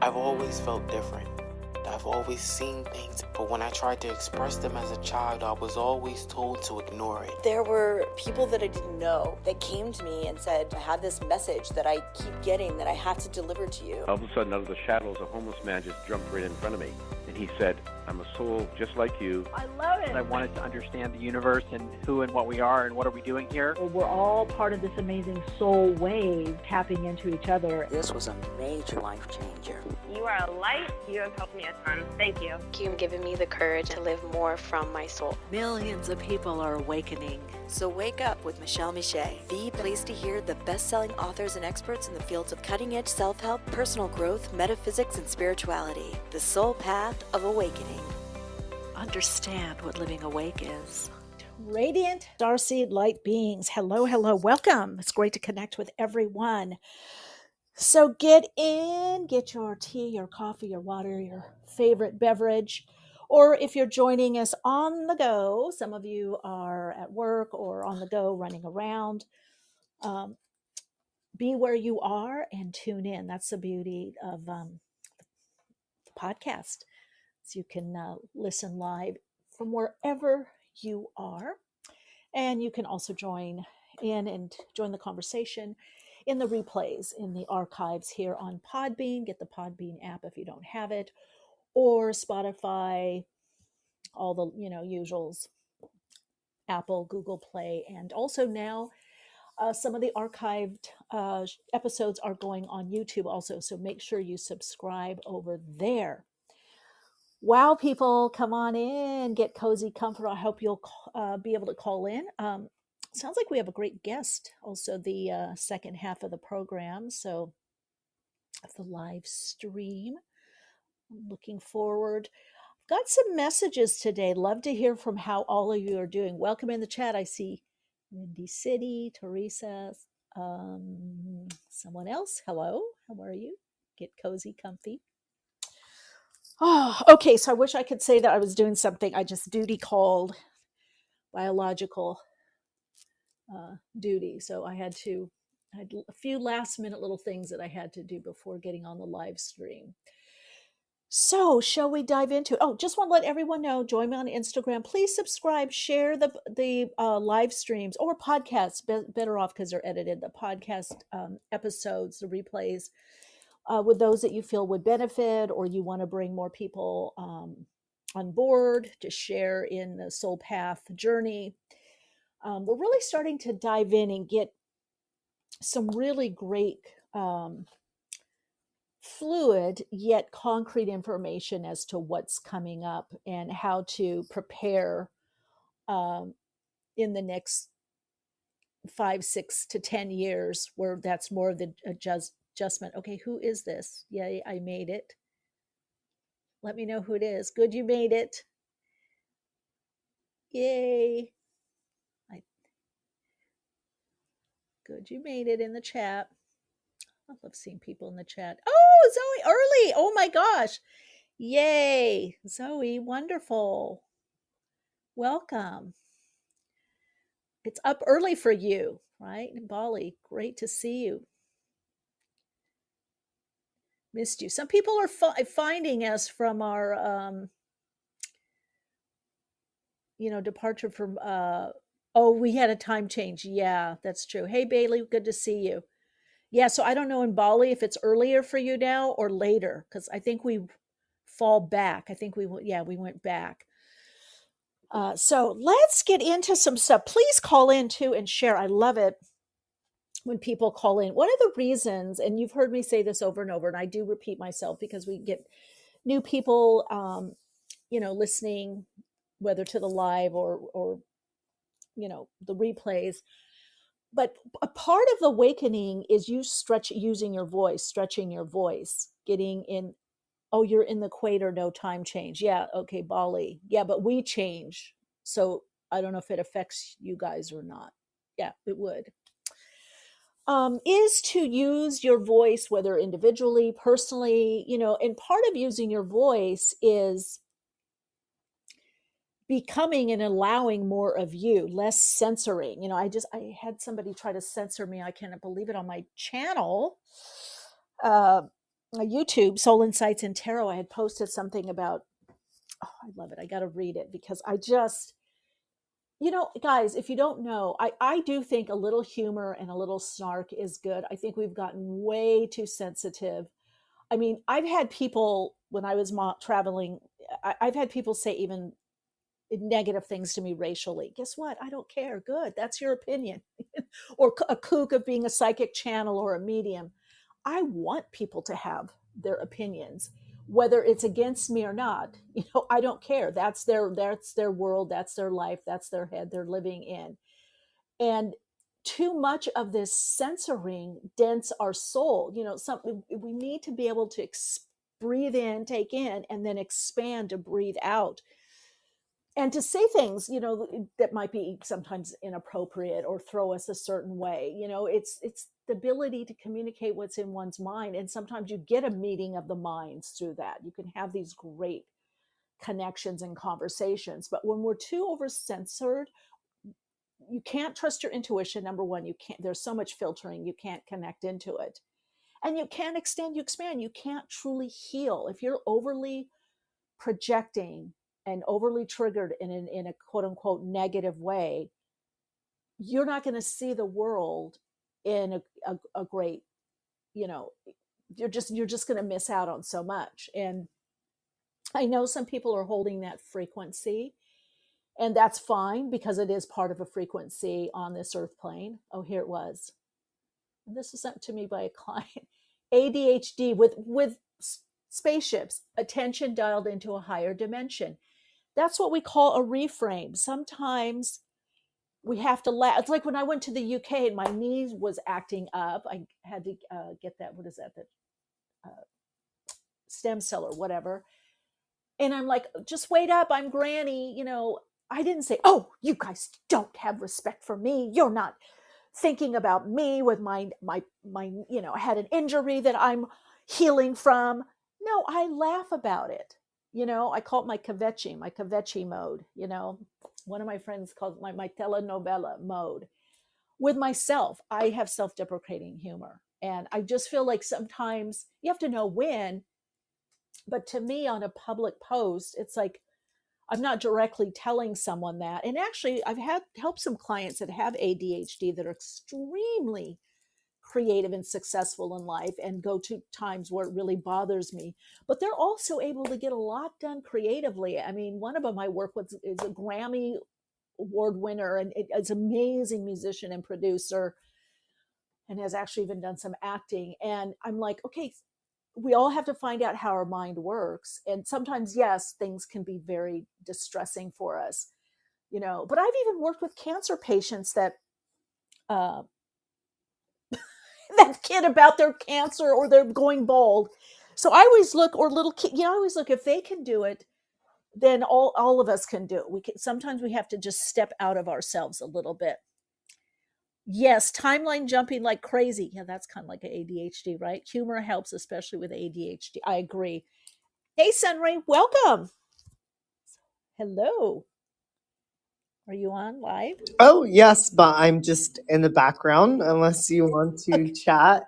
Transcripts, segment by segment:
I've always felt different. I've always seen things, but when I tried to express them as a child, I was always told to ignore it. There were people that I didn't know that came to me and said, I have this message that I keep getting that I have to deliver to you. All of a sudden, out of the shadows, a homeless man just jumped right in front of me. And he said, I'm a soul just like you. I love it. I wanted to understand the universe and who and what we are and what are we doing here. We're all part of this amazing soul wave tapping into each other. This was a major life changer. You are a light. You have helped me a ton. Thank you. You've given me the courage to live more from my soul. Millions of people are awakening. So wake up with Michele, the place to hear the best-selling authors and experts in the fields of cutting-edge self-help, personal growth, metaphysics, and spirituality. The soul path of awakening. Understand what living awake is. Radiant starseed light beings. Hello, hello, welcome. It's great to connect with everyone. So get in, get your tea, your coffee, your water, your favorite beverage. Or if you're joining us on the go, some of you are at work or on the go running around, be where you are and tune in. That's the beauty of the podcast. So you can listen live from wherever you are. And you can also join in and join the conversation in the replays, in the archives here on Podbean. Get the Podbean app if you don't have it, or Spotify, all the usuals, Apple, Google Play, and also now some of the archived episodes are going on YouTube also. So make sure you subscribe over there. Wow, people, come on in, get cozy, comfort. I hope you'll be able to call in. Sounds like we have a great guest, also the second half of the program, so of the live stream. I'm looking forward. I've got some messages today. Love to hear from how all of you are doing. Welcome in the chat. I see Windy City, Teresa, someone else. Hello, how are you? Get cozy, comfy. Oh, okay. So I wish I could say that I was doing something. I just duty called, biological duty. So I had a few last minute little things that I had to do before getting on the live stream. So shall we dive into it? Oh, just want to let everyone know, join me on Instagram. Please subscribe, share the live streams or podcasts, better off because they're edited, the podcast episodes, the replays, with those that you feel would benefit, or you want to bring more people on board to share in the soul path journey. We're really starting to dive in and get some really great fluid yet concrete information as to what's coming up and how to prepare in the next 5, 6 to 10 years, where that's more of the adjustment. Okay, who is this? Yay, I made it. Let me know who it is. Good, you made it. Yay. Good, you made it in the chat. I love seeing people in the chat. Oh, Zoe, early. Oh my gosh. Yay. Zoe, wonderful. Welcome. It's up early for you, right? In Bali. Great to see you. Missed you. Some people are finding us from our, departure from, we had a time change. Yeah, that's true. Hey, Bailey, good to see you. Yeah, so I don't know in Bali if it's earlier for you now or later, because I think we fall back. I think we went back. So let's get into some stuff. Please call in too and share. I love it when people call in. One of the reasons, and you've heard me say this over and over, and I do repeat myself because we get new people, listening, whether to the live or the replays. But a part of awakening is you using your voice, stretching your voice, getting in. Oh, you're in the equator, no time change. Yeah, okay, Bali. Yeah, but we change. So I don't know if it affects you guys or not. Yeah, it would. Is to use your voice, whether individually, personally, and part of using your voice is becoming and allowing more of you, less censoring. I had somebody try to censor me. I can't believe it, on my channel. YouTube, Soul Insights and Tarot, I had posted something about, oh, I love it. I got to read it because I just, guys, if you don't know, I do think a little humor and a little snark is good. I think we've gotten way too sensitive. I mean, I've had people when I was traveling, I've had people say even negative things to me racially. Guess what? I don't care. Good. That's your opinion. Or a kook of being a psychic channel or a medium. I want people to have their opinions, whether it's against me or not. I don't care. That's their world, that's their life, that's their head they're living in. And too much of this censoring dents our soul. Something we need to be able to breathe in, take in, and then expand to breathe out, and to say things that might be sometimes inappropriate or throw us a certain way. It's the ability to communicate what's in one's mind, and sometimes you get a meeting of the minds through that. You can have these great connections and conversations, but when we're too over censored, you can't trust your intuition. Number one, you can't, there's so much filtering, you can't connect into it, and you can't extend, you expand, you can't truly heal if you're overly projecting and overly triggered in a quote unquote negative way. You're not going to see the world in a great, you're just going to miss out on so much. And I know some people are holding that frequency, and that's fine because it is part of a frequency on this earth plane. Oh, here it was. And this was sent to me by a client. ADHD with spaceships, attention dialed into a higher dimension. That's what we call a reframe. Sometimes we have to laugh. It's like when I went to the UK and my knee was acting up. I had to get that, what is that, stem cell or whatever. And I'm like, just wait up, I'm granny. I didn't say, oh, you guys don't have respect for me. You're not thinking about me with my, I had an injury that I'm healing from. No, I laugh about it. I call it my kvetchy mode. One of my friends calls it my telenovela mode. With myself, I have self-deprecating humor. And I just feel like sometimes you have to know when, but to me on a public post, it's like, I'm not directly telling someone that. And actually, I've had helped some clients that have ADHD that are extremely creative and successful in life and go to times where it really bothers me. But they're also able to get a lot done creatively. I mean, one of them I work with is a Grammy Award winner and is an amazing musician and producer and has actually even done some acting. And I'm like, okay, we all have to find out how our mind works. And sometimes, yes, things can be very distressing for us, but I've even worked with cancer patients that that kid about their cancer or they're going bald. So I always look, or little kid, I always look, if they can do it, then all of us can do it. Sometimes we have to just step out of ourselves a little bit. Yes, timeline jumping like crazy. Yeah, that's kind of like an ADHD, right? Humor helps, especially with ADHD. I agree. Hey, Sunray, welcome. Hello. Are you on live? Oh, yes, but I'm just in the background unless you want to Okay. chat.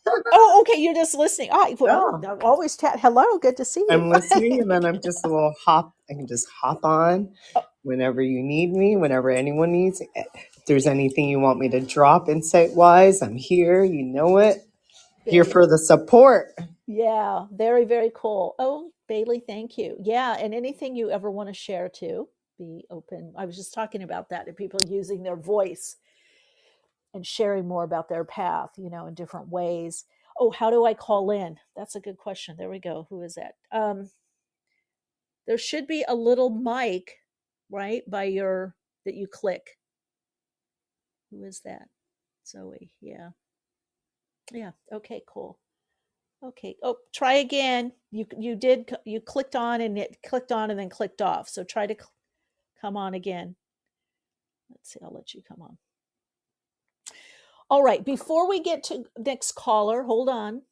Oh, okay. You're just listening. Well, Yeah. always chat. Hello. Good to see you. I'm listening and then I'm just a little I can just hop on Oh, whenever you need me, whenever anyone needs. If there's anything you want me to drop insight wise, I'm here. You know it. Here very, for the support. yeah, very, very cool. Oh, Bailey, thank you. Yeah, and anything you ever want to share too, be open. I was just talking about that, and people using their voice and sharing more about their path, in different ways. Oh, how do I call in? That's a good question. There we go. Who is that? There should be a little mic, right, by that you click. Who is that? Zoe. Yeah. Yeah. Okay, cool. Okay. Oh, try again. You clicked on and it clicked on and then clicked off. So try to come on again. Let's see. I'll let you come on. All right. Before we get to next caller, hold on.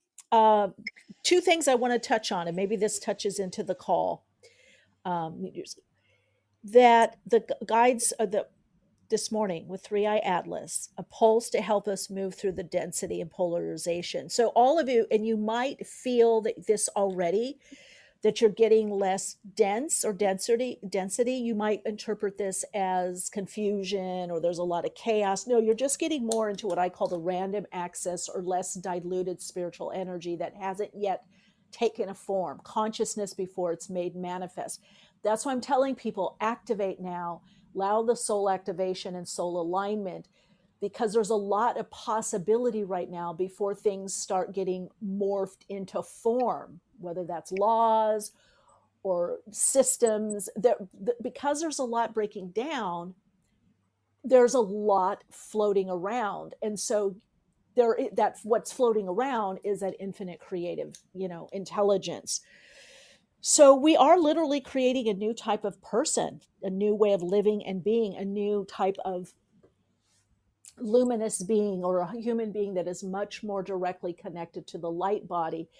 Two things I want to touch on, and maybe this touches into the call. That the guides, this morning with 3i Atlas, a pulse to help us move through the density and polarization. So all of you, and you might feel that this already, that you're getting less dense or density. You might interpret this as confusion or there's a lot of chaos. No, you're just getting more into what I call the random access or less diluted spiritual energy that hasn't yet taken a form, consciousness before it's made manifest. That's why I'm telling people, activate now, allow the soul activation and soul alignment, because there's a lot of possibility right now before things start getting morphed into form, whether that's laws or systems. Because there's a lot breaking down, there's a lot floating around. And so that's what's floating around is that infinite creative, intelligence. So we are literally creating a new type of person, a new way of living and being, a new type of luminous being or a human being that is much more directly connected to the light body.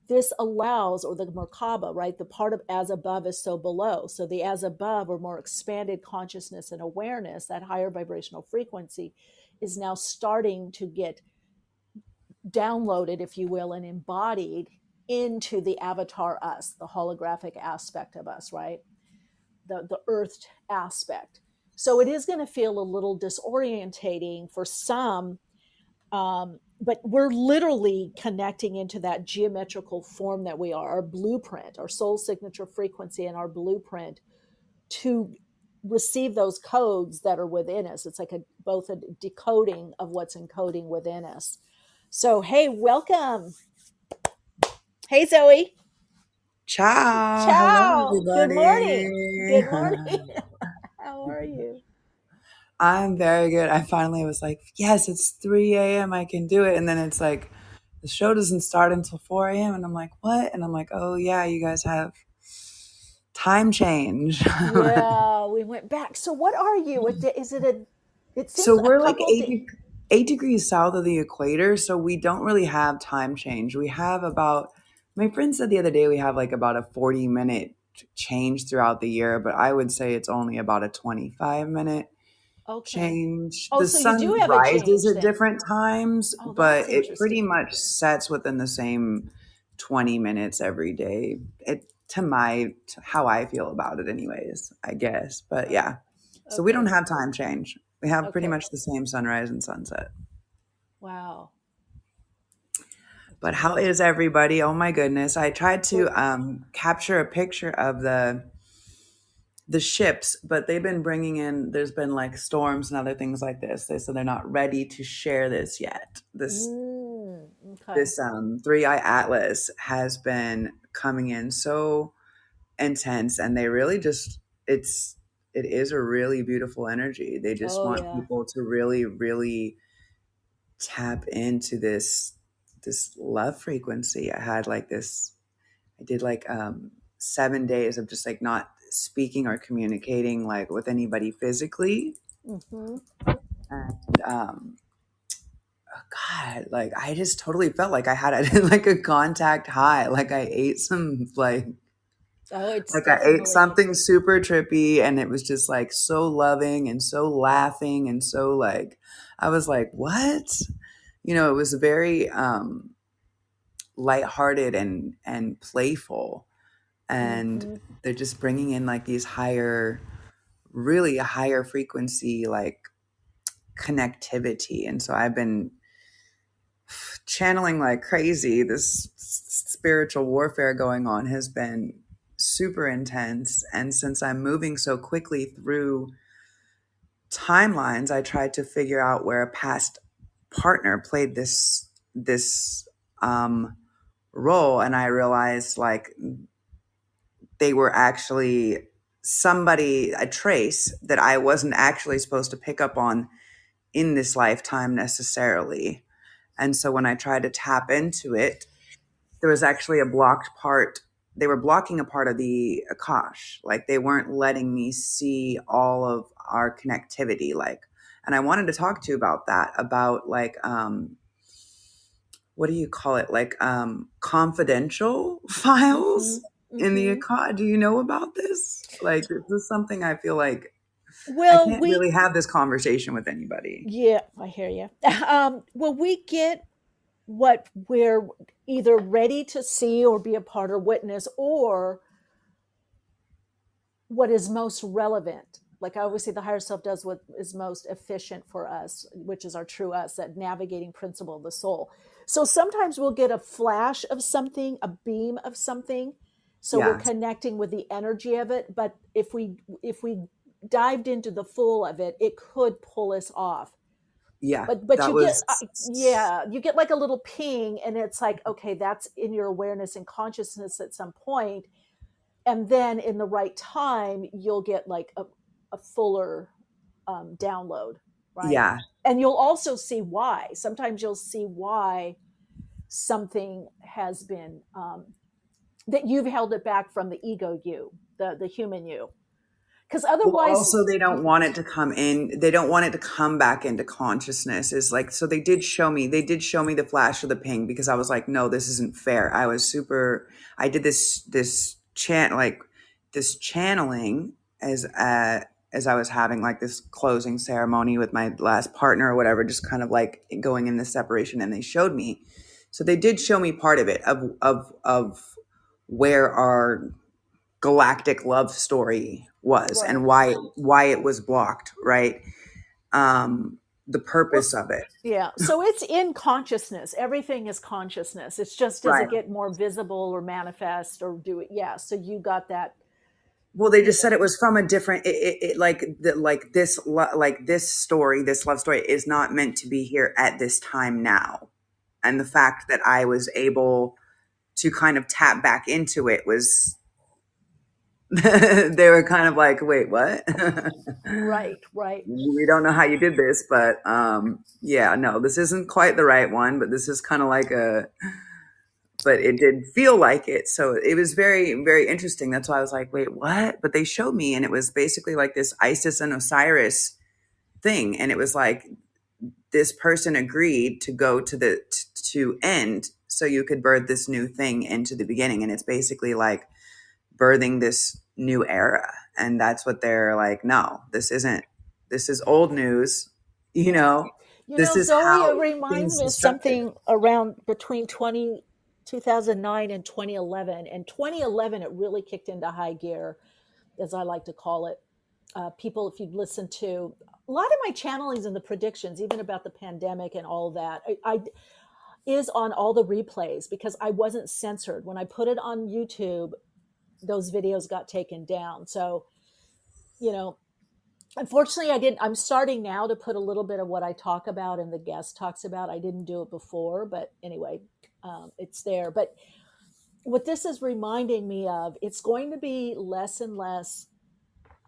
This allows, or the Merkaba, right? The part of as above is so below. So the as above, or more expanded consciousness and awareness, that higher vibrational frequency, is now starting to get downloaded, if you will, and embodied into the avatar us, the holographic aspect of us, right? The earthed aspect. So it is going to feel a little disorientating for some, but we're literally connecting into that geometrical form that we are, our blueprint, our soul signature frequency, and our blueprint to receive those codes that are within us. It's like both a decoding of what's encoding within us. So, hey, welcome. Hey, Zoe. Ciao. Hello, Ciao. Good morning. Good everybody. morning. How are you? I'm very good. I finally was like, yes, it's 3 a.m. I can do it. And then it's like, the show doesn't start until 4 a.m. And I'm like, what? And I'm like, oh, yeah, you guys have time change. Yeah, we went back. So, what are you? Is it a? It So seems a we're like couple. 8 degrees south of the equator. So we don't really have time change. We have about, my friend said the other day, we have like about a 40-minute change throughout the year, but I would say it's only about a 25-minute Okay. change. Oh, The so you sun do have a rises change at then. different times, Oh, but that's it pretty interesting. much sets within the same 20 minutes every day. It to how I feel about it anyways, I guess. But Oh, yeah. So we don't okay. have time change. We have pretty Okay. much the same sunrise and sunset. Wow. That's But how amazing. is everybody? Oh my goodness. I tried to We're, capture a picture of the ships, but they've been bringing in, there's been like storms and other things like this. They said they're not ready to share this yet. okay. This 3i Atlas has been coming in so intense, and they really just, it is a really beautiful energy. They just Oh, want yeah. people to really, really tap into this love frequency. I did like 7 days of just like not speaking or communicating like with anybody physically. Mm-hmm. And God, like I just totally felt like I did like a contact high. Like I ate some Oh, it's like I ate definitely. something super trippy, and it was just like so loving and so laughing and so like I was like, what? It was very lighthearted and playful, and Mm-hmm. they're just bringing in like these really higher frequency like connectivity. And so I've been channeling like crazy. This spiritual warfare going on has been super intense, and since I'm moving so quickly through timelines, I tried to figure out where a past partner played this role, and I realized like they were actually a trace that I wasn't actually supposed to pick up on in this lifetime necessarily. And so when I tried to tap into it, there was actually a blocked part. They were blocking a part of the Akash. Like they weren't letting me see all of our connectivity. And I wanted to talk to you about that, about like, what do you call it? Like confidential Mm-hmm. files in the Mm-hmm. Akash. Do you know about this? Like, this is something I feel like I Well, can't really have this conversation with anybody. yeah, I hear you. Well, we get what we're either ready to see or be a part or witness, or what is most relevant. Like I always say, the higher self does what is most efficient for us, which is our true us, that navigating principle of the soul. So sometimes we'll get a flash of something, a beam of something. So we're Yeah. connecting with the energy of it. But if we dived into the full of it, it could pull us off. Yeah. But That you get was, yeah, you get like a little ping, and it's like, okay, that's in your awareness and consciousness at some point, and then in the right time you'll get like a fuller download, right? yeah. And you'll also see why. Sometimes you'll see why something has been that you've held it back from the ego you, the human you, because Well, otherwise also they don't want it to come in. They don't want it to come back into consciousness. Is like, so they did show me. They did show me the flash of the ping because I was like, no, this isn't fair. I was super. I did this channeling as I was having like this closing ceremony with my last partner or whatever, just kind of like going in the separation. And they showed me. So they did show me part of it of where our galactic love story was and right. why it was blocked, right? The Well, purpose of it. yeah. So it's in consciousness. Everything is consciousness. It's just, does Right. it get more visible or manifest or do it? Yeah. So you got that. Well, they You just know, said it was from a different like this story, this love story is not meant to be here at this time now. And the fact that I was able to kind of tap back into it was they were kind of like, wait, what? right, right. We don't know how you did this, but yeah, no, this isn't quite the right one, but this is kind of like but it did feel like it. So it was very, very interesting. That's why I was like, wait, what? But they showed me, and it was basically like this Isis and Osiris thing. And it was like this person agreed to go to to end so you could birth this new thing into the beginning. And it's basically like birthing this new era. And that's what they're like, no, this isn't, this is old news. You Yeah. know, You this know, is Zoe, it how reminds things me of constructed. something around between 2009 and 2011. And 2011, it really kicked into high gear, as I like to call it. People, if you've listened to a lot of my channelings and the predictions, even about the pandemic and all that, I is on all the replays because I wasn't censored. When I put it on YouTube, those videos got taken down. So, you know, unfortunately I didn't. I'm starting now to put a little bit of what I talk about and the guest talks about. I didn't do it before, but anyway, it's there. But what this is reminding me of, it's going to be less and less,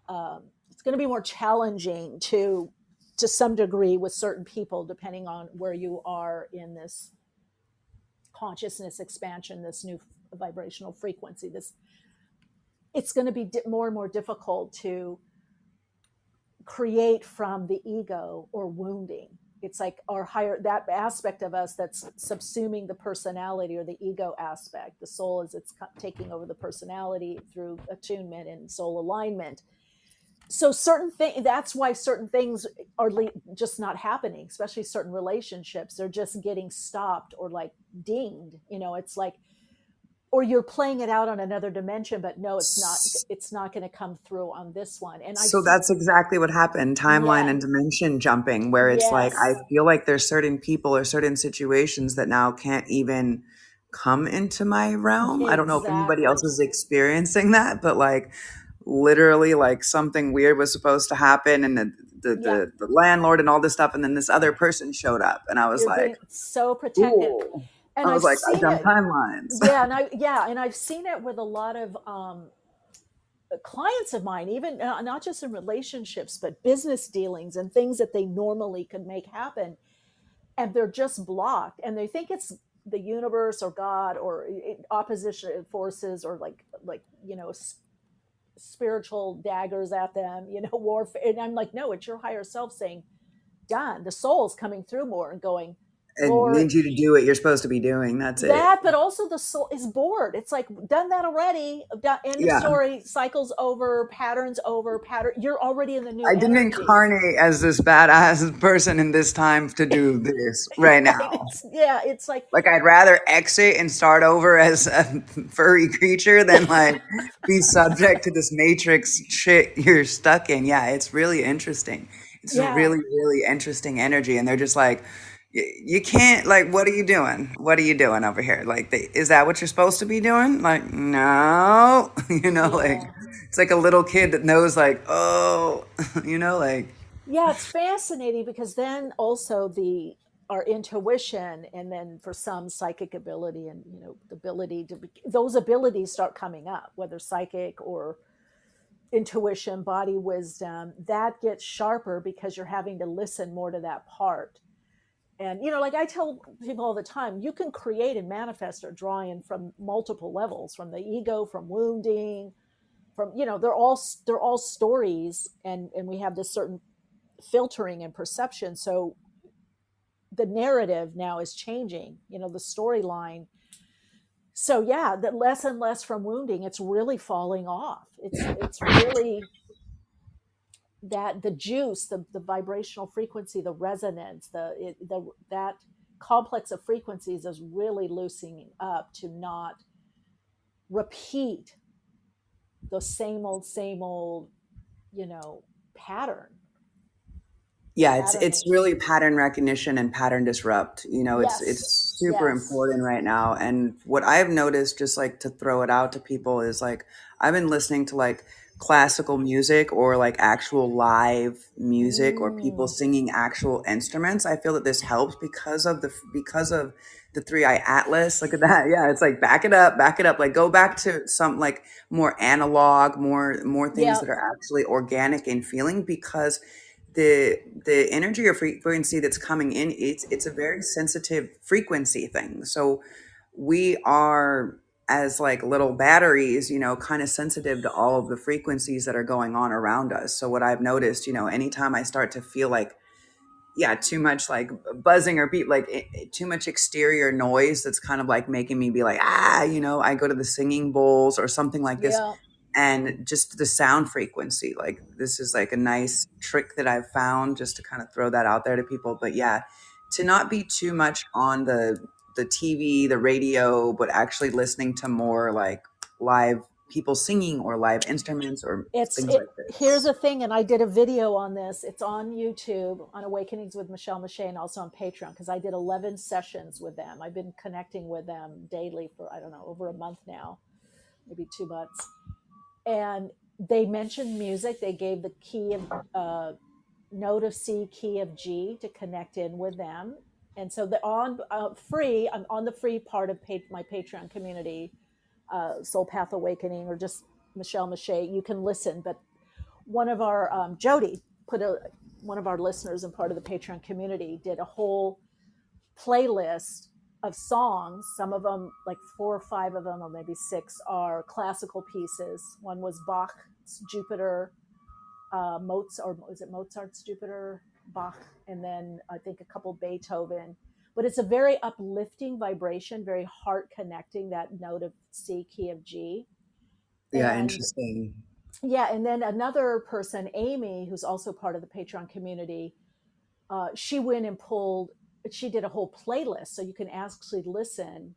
it's going to be more challenging to some degree with certain people, depending on where you are in this consciousness expansion, this new vibrational frequency. This, it's going to be more and more difficult to create from the ego or wounding. It's like our higher, that aspect of us that's subsuming the personality or the ego aspect. The soul is, it's taking over the personality through attunement and soul alignment. So certain things, that's why certain things are just not happening, especially certain relationships. They're just getting stopped or like dinged. You know, it's like, or you're playing it out on another dimension, but no, it's not going to come through on this one. And I've So that's exactly what happened, timeline yeah, and dimension jumping, where it's like I yes, feel like there's certain people or certain situations that now can't even come into my realm. I don't know if anybody else exactly. is experiencing that, but like literally like something weird was supposed to happen and Yeah, the landlord and all this stuff, and then this other person showed up and I was you're like, being so protected. ooh. And I I've was like, I seen jumped it. timelines. Yeah, and I've seen it with a lot of clients of mine, even not just in relationships, but business dealings and things that they normally could make happen, and they're just blocked, and they think it's the universe or God or opposition forces or like spiritual daggers at them, warfare. And I'm like, no, it's your higher self saying, done. The soul's coming through more and going, It or needs you to do what you're supposed to be doing. That's it. that, but also the soul is bored. It's like, done that already. End of Yeah. story. Cycles over. Patterns over. Pattern. You're already in the new I didn't energy. incarnate as this badass person in this time to do this right Right? now. It's like, Like I'd rather exit and start over as a furry creature than like be subject to this matrix shit you're stuck in. Yeah, it's really interesting. It's a yeah, really, really interesting energy. And they're just like, you can't, like, what are you doing? What are you doing over here? Like, is that what you're supposed to be doing? Like, no, like, yeah. it's like a little kid that knows, like, oh, like, Yeah, it's fascinating because then also the our intuition, and then for some psychic ability, and the ability to those abilities start coming up, whether psychic or intuition, body wisdom, that gets sharper because you're having to listen more to that part. And like I tell people all the time, you can create and manifest or draw in from multiple levels, from the ego, from wounding, from they're all stories, and we have this certain filtering and perception. So the narrative now is changing, the storyline. So yeah, that less and less from wounding, it's really falling off. It's really that the juice, the vibrational frequency, the resonance, that complex of frequencies is really loosening up to not repeat the same old, pattern yeah, it's patternation. really pattern recognition and pattern disrupt. Yes, It's super yes. important right now. And what I've noticed, just like to throw it out to people, is like I've been listening to like classical music or like actual live music or people Mm, singing actual instruments. I feel that this helps because of the three eye atlas. Look at that. Yeah, it's like back it up. Like go back to some like more analog, more things yeah, that are actually organic in feeling because the energy or frequency that's coming in, it's a very sensitive frequency thing. So we are, as like little batteries, kind of sensitive to all of the frequencies that are going on around us. So what I've noticed, anytime I start to feel like, yeah, too much like buzzing or beep, like too much exterior noise that's kind of like making me be like, I go to the singing bowls or something like this. yeah. And just the sound frequency, like this is like a nice trick that I've found just to kind of throw that out there to people. But yeah, to not be too much on the TV, the radio, but actually listening to more like live people singing or live instruments or it's things it like Here's this. the thing, and I did a video on this. It's on YouTube, on Awakenings with Michele, and also on Patreon, because I did 11 sessions with them. I've been connecting with them daily for, I don't know, over a month now, maybe 2 months. And they mentioned music. They gave the key of note of C, key of G to connect in with them. And so the on free, I'm on the free part of my Patreon community, Soul Path Awakening, or just Michele, you can listen. But one of our Jody put one of our listeners and part of the Patreon community did a whole playlist of songs. Some of them, like 4 or 5 of them, or maybe 6, are classical pieces. One was Bach's Jupiter, Mozart, or is it Mozart's Jupiter, Bach, and then I think a couple Beethoven. But it's a very uplifting vibration, very heart connecting, that note of C, key of G. Yeah, And interesting. yeah, and then another person, Amy, who's also part of the Patreon community, she went and she did a whole playlist, so you can actually listen.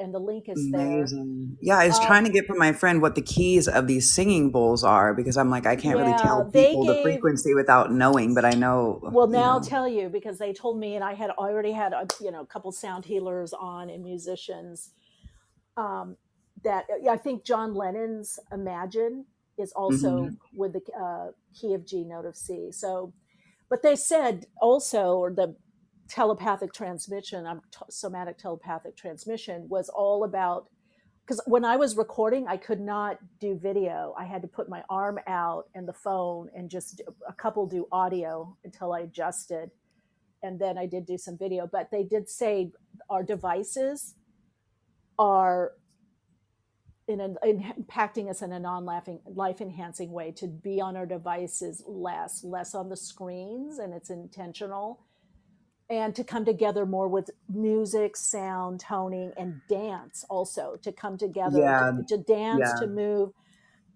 And the link is there. Amazing. Yeah, I was Uh, trying to get from my friend what the keys of these singing bowls are because I'm like, I can't really yeah, tell they people the gave. frequency without knowing, but I know, Well, now I'll tell you, because they told me, and I already had a couple sound healers on and musicians. Um, that yeah, I think John Lennon's Imagine is also Mhm. with the key of G, note of C. So, but they said also, or the telepathic transmission, somatic telepathic transmission, was all about, because when I was recording, I could not do video. I had to put my arm out and the phone and just a couple do audio until I adjusted. And then I did do some video. But they did say our devices are impacting us in a non-laughing, life enhancing way, to be on our devices less on the screens, and it's intentional. and to come together more with music, sound, toning, and dance also to come together Yeah, to dance, yeah. to move.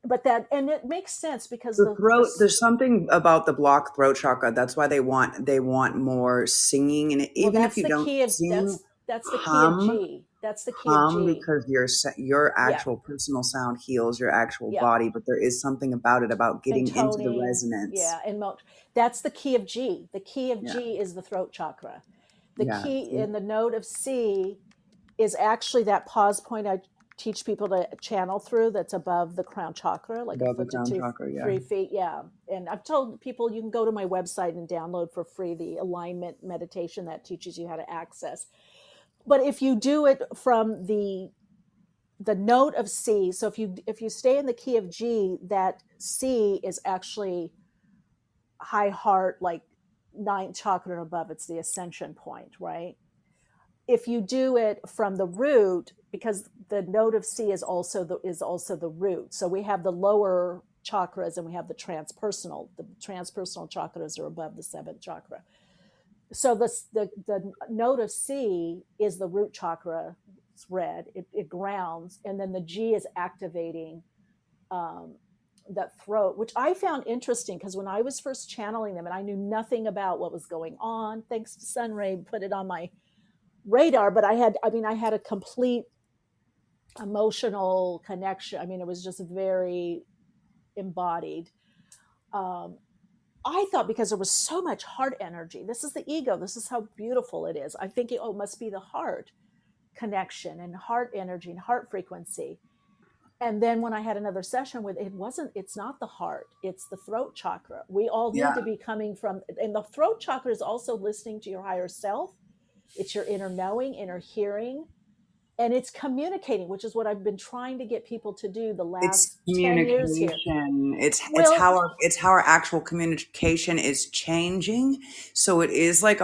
But that, and it makes sense because The throat, there's something about the blocked throat chakra. That's why they want more singing. And well, even if that's you the don't key of sing, that's the key of hum, G. That's the key of hum, G. because your Yeah, actual personal sound heals your actual yeah. body. But there is something about it, about And getting into the toning, resonance. yeah, and that's the key of G. The key of Yeah, G is the throat chakra. The yeah. key See? in the note of C is actually that pause point I teach people to channel through, that's above the crown chakra, like a Above the foot to crown chakra. Yeah. 3 feet. Yeah. And I've told people you can go to my website and download for free the alignment meditation that teaches you how to access. But if you do it from the note of C, so if you stay in the key of G, that C is actually high heart, like ninth chakra and above. It's the ascension point, right? If you do it from the root, because the note of C is also the root. So we have the lower chakras and we have the transpersonal. The transpersonal chakras are above the seventh chakra. So the note of C is the root chakra. It's red. It grounds, and then the G is activating um, that throat, which I found interesting because when I was first channeling them, and I knew nothing about what was going on. Thanks to Sunray, put it on my radar, but I had a complete emotional connection. I mean, it was just very embodied. um, I thought because there was so much heart energy, this is the ego, this is how beautiful it is. I think it must be the heart connection and heart energy and heart frequency. And then when I had another session with it's not the heart, it's the throat chakra. We all need Yeah. to be coming from, and the throat chakra is also listening to your higher self. It's your inner knowing, inner hearing, and it's communicating, which is what I've been trying to get people to do the It's last 10 years here. communication. It's Well, how our actual communication is changing. So it is like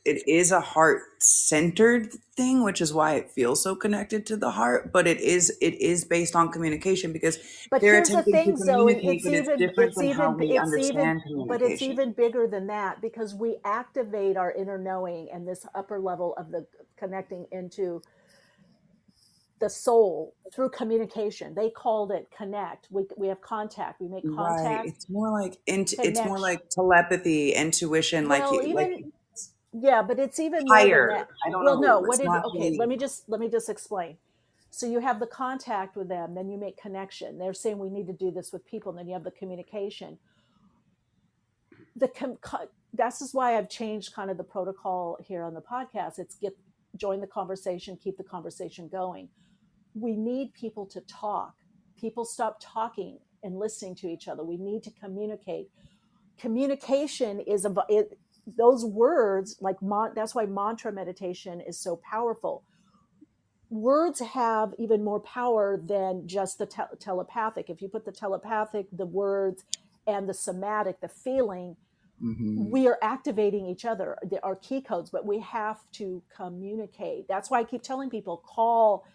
it is a heart centered thing, which is why it feels so connected to the heart. But it is based on communication, because but they're here's the attempting to thing, Zoe. communicate, but it's different than how we understand But it's communication. even bigger than that because we activate our inner knowing and this upper level of the connecting into the soul through communication. They called it connect. We have contact. We make Right. contact, It's more connection. like telepathy, intuition, Well, like even yeah, but it's even more than higher. that. I don't Well, no, know. what It's did not okay, really. let me just explain. So you have the contact with them, then you make connection. They're saying we need to do this with people, and then you have the communication. This is why I've changed kind of the protocol here on the podcast. It's join the conversation, keep the conversation going. We need people to talk. People stop talking and listening to each other. We need to communicate. Communication is about it. Those words, like that's why mantra meditation is so powerful. Words have even more power than just the telepathic. If you put the telepathic, the words, and the somatic, the feeling, Hmm. we are activating each other. There are key codes, but we have to communicate. That's why I keep telling people, call,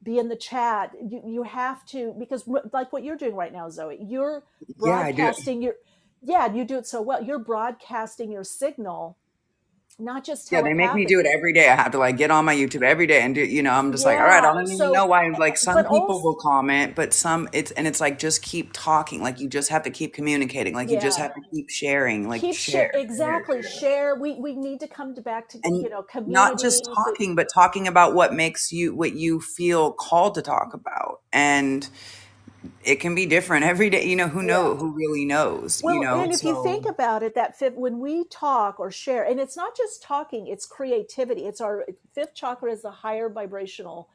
be in the chat. You have to, because like what you're doing right now, Zoe, you're Yeah, I do. broadcasting your, yeah, you do it so well. You're broadcasting your signal, not just Yeah, they make me telepathic. do it every day. I have to like get on my YouTube every day and do, I'm just like, all right, I Yeah. don't even know So, why. Like some but people also, will comment, but it's like, just keep talking. Like you just have to keep communicating. Like you just yeah, have to keep sharing, like keep share. Exactly. share. Share. We need to come back to, And not just community. talking, but talking about what you feel called to talk about. And it can be different every day. Yeah. Who really knows, Well, and if you think so about it, when we talk or share, and it's not just talking, it's creativity. It's our fifth chakra is the higher vibrational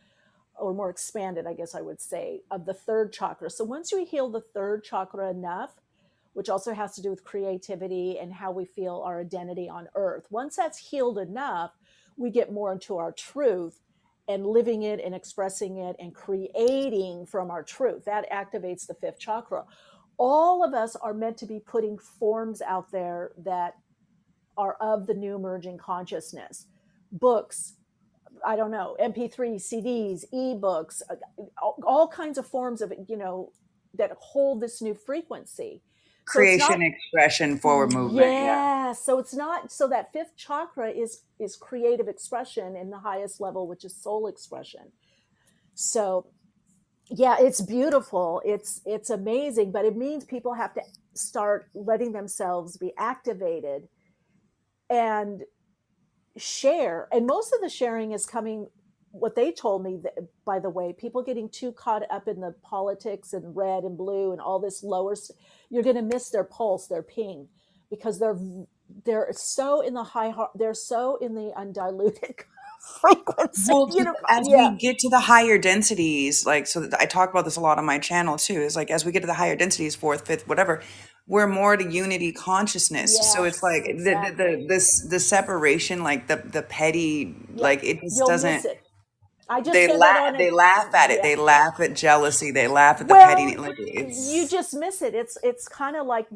or more expanded, I guess I would say, of the third chakra. So once you heal the third chakra enough, which also has to do with creativity and how we feel our identity on earth, once that's healed enough, we get more into our truth and living it and expressing it and creating from our truth. That activates the fifth chakra. All of us are meant to be putting forms out there that are of the new emerging consciousness. Books, I don't know, MP3, CDs, ebooks, all kinds of forms of, that hold this new frequency. So it's not, Creation, expression, forward movement. Yeah. yeah, so it's not, so that fifth chakra is creative expression in the highest level, which is soul expression. So yeah, it's beautiful, it's amazing, but it means people have to start letting themselves be activated and share. And most of the sharing is coming, what they told me, that, by the way, people getting too caught up in the politics and red and blue and all this lower, you're going to miss their pulse, their ping, because they're so in the they're so in the undiluted frequency, Well, as yeah, we get to the higher densities, like, so that I talk about this a lot on my channel too, is like, as we get to the higher densities, fourth, fifth, whatever, we're more to unity consciousness. So it's yes, like exactly, the separation, like the petty, yep, like it just you'll miss doesn't, it. I just said that on they it, laugh at it. yeah. They laugh at jealousy. They laugh at the petty, Well, like you it's just miss it. It's kind of like,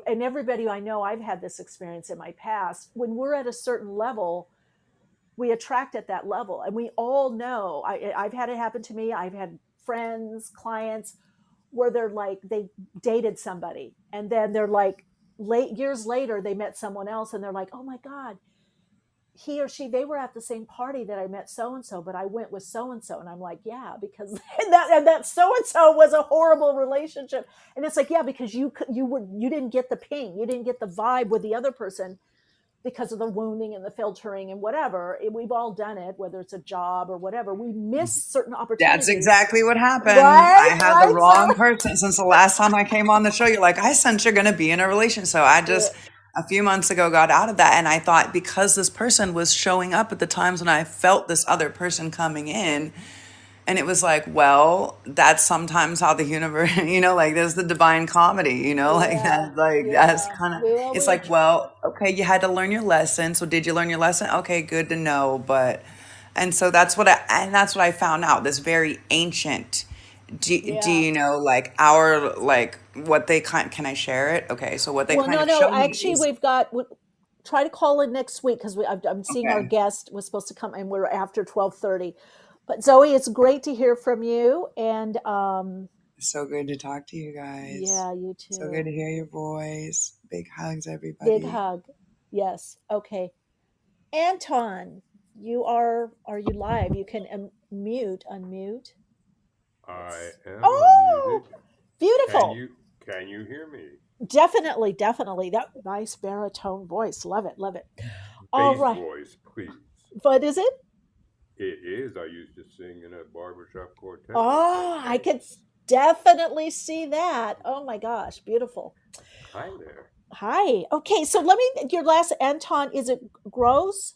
and everybody I know, I've had this experience in my past. When we're at a certain level, we attract at that level, and we all know. I've had it happen to me. I've had friends, clients, where they're like, they dated somebody, and then they're like, late years later, they met someone else, and they're like, oh my god, he or she, they were at the same party that I met so and so, but I went with so and so, and I'm like, yeah, because that so and so was a horrible relationship, and it's like, yeah, because you didn't get the ping, you didn't get the vibe with the other person because of the wounding and the filtering and whatever. We've all done it, whether it's a job or whatever. We miss certain that's opportunities, exactly what happened. I right? had the Right. So wrong person since the last time I came on the show. You're like, I sense you're going to be in a relation. So I yeah, just, a few months ago, got out of that. And I thought, because this person was showing up at the times when I felt this other person coming in, and it was like, well, that's sometimes how the universe, like there's the divine comedy, like yeah, that, like that's yeah. kind of, it's We like, well, okay, you had to learn your lesson. So did you learn your lesson? Okay, good to know. But, and so that's what I found out, this very ancient, do yeah. you know, like our, like what they can I share it? Okay. So what they Well, kind no, of no. showed me Actually, is, try to call in next week, because I'm seeing our okay, guest was supposed to come, and we're after 12:30. But Zoe, it's great to hear from you, and so good to talk to you guys. yeah, you So good too. to hear your voice. Big hugs, Big everybody. hug. Yes. Okay. Anton, are you live? You can unmute. I am unmuted. Oh, beautiful. Can you hear me? Definitely, definitely. That nice baritone voice. Love it, love it. All Bass right. voice, please. What is it? It is. I used to sing in a barbershop quartet with Ted Oh, I could Banks. definitely see that. Oh my gosh, beautiful. Hi there. Hi. Okay, so let me, your last, Anton, is it Grosz?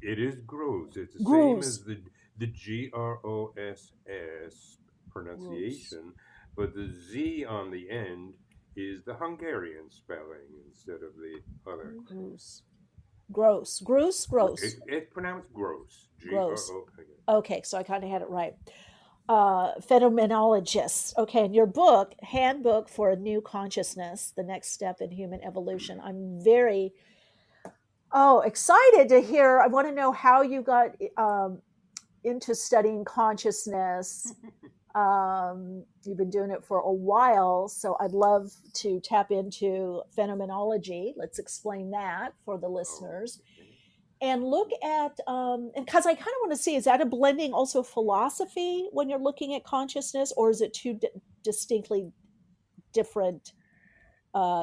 It is Gross. It's the same Grosz. as the Gross Grosz. pronunciation, but the Z on the end is the Hungarian spelling instead of the other. Grosz. Gross. Gross. Gross. It's pronounced gross. G R Gross. O. Okay, so I kind of had it right. Phenomenologist. Okay, in your book, Handbook for a New Consciousness, the next step in human evolution. I'm very excited to hear. I want to know how you got into studying consciousness. You've been doing it for a while, so I'd love to tap into phenomenology. Let's explain that for the Oh, listeners, okay. and look at, and because I kind of want to see, is that a blending also philosophy when you're looking at consciousness, or is it two distinctly different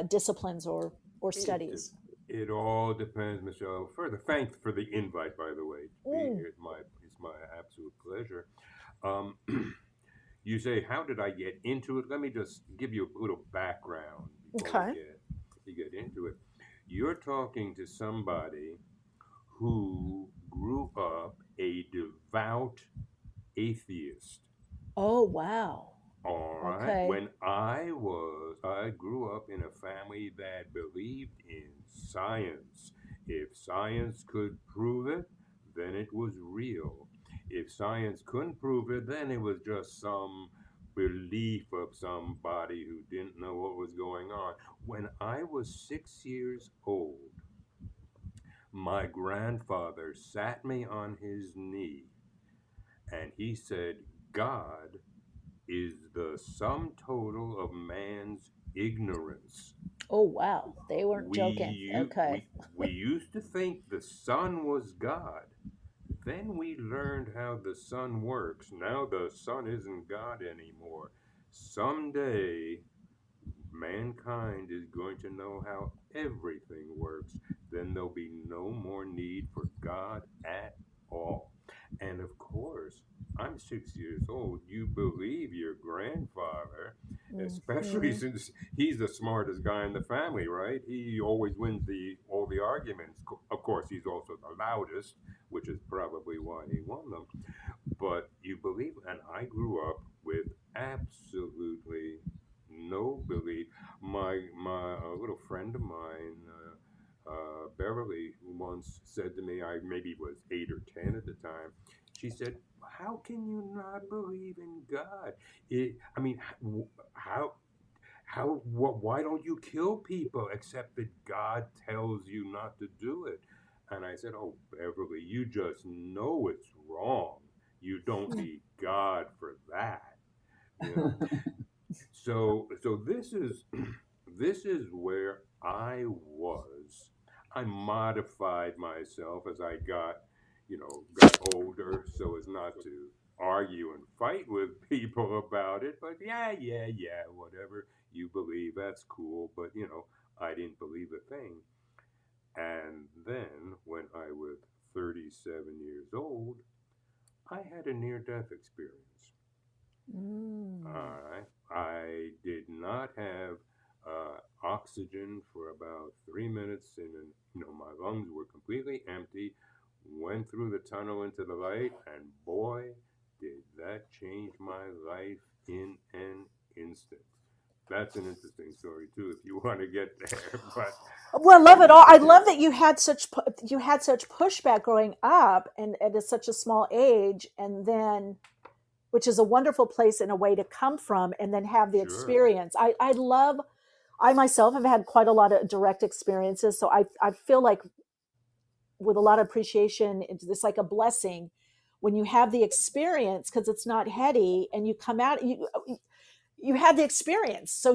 disciplines or It studies? it all depends, Michelle. Further, thanks for the invite, by the way. To be Mm, here, it's my absolute pleasure. Um, you say, how did I get into it? Let me just give you a little background before okay. we get into it. You're talking to somebody who grew up a devout atheist. Oh wow. All right. Okay. I grew up in a family that believed in science. If science could prove it, then it was real. If science couldn't prove it, then it was just some belief of somebody who didn't know what was going on. When I was 6 years old, my grandfather sat me on his knee and he said, God is the sum total of man's ignorance. Oh, wow. They weren't We, joking. Okay. we used to think the sun was God. Then we learned how the sun works. Now the sun isn't God anymore. Someday, mankind is going to know how everything works. Then there'll be no more need for God at all. And of course, I'm 6 years old. You believe your grandfather, especially Mhm. since he's the smartest guy in the family, right? He always wins all the arguments. Of course, he's also the loudest, which is probably why he won them. But you believe, and I grew up with absolutely no belief. My little friend of mine, Beverly, once said to me, I maybe was 8 or 10 at the time. She said, "How can you not believe in God? I mean, how what? Why don't you kill people except that God tells you not to do it?" And I said, "Oh, Beverly, you just know it's wrong. You don't need God for that, you know." So this is this is where I was. I modified myself as I got older, so as not to argue and fight with people about it. But yeah, whatever you believe, that's cool. But I didn't believe a thing. And then when I was 37 years old, I had a near-death experience. Mm. I did not have oxygen for about 3 minutes, and then, my lungs were completely empty. Went through the tunnel into the light, and boy, did that change my life in an instant. That's an interesting story too, if you want to get there. But Well, I love let it me. all. I love that you had such pushback growing up and at such a small age, and then which is a wonderful place in a way to come from, and then have the Sure. experience. I love. I myself have had quite a lot of direct experiences, so I feel like with a lot of appreciation, it's like a blessing when you have the experience because it's not heady, and you come out you had the experience, so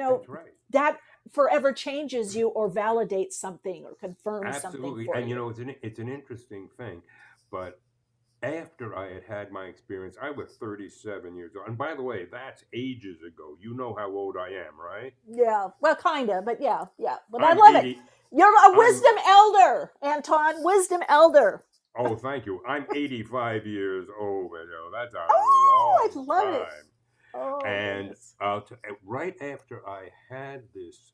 That's right. that forever changes you or validates something or confirms something Absolutely. for And you. it's an interesting thing. But after I had had my experience, I was 37 years old. And by the way, that's ages ago. You know how old I am, right? Yeah, well, kind of, but yeah, but I I'm love it. 80. You're a I'm, wisdom elder, Anton. Wisdom elder. oh, thank you. I'm 85 years old, That's a Oh, I long love it. time. Oh And goodness. right after I had this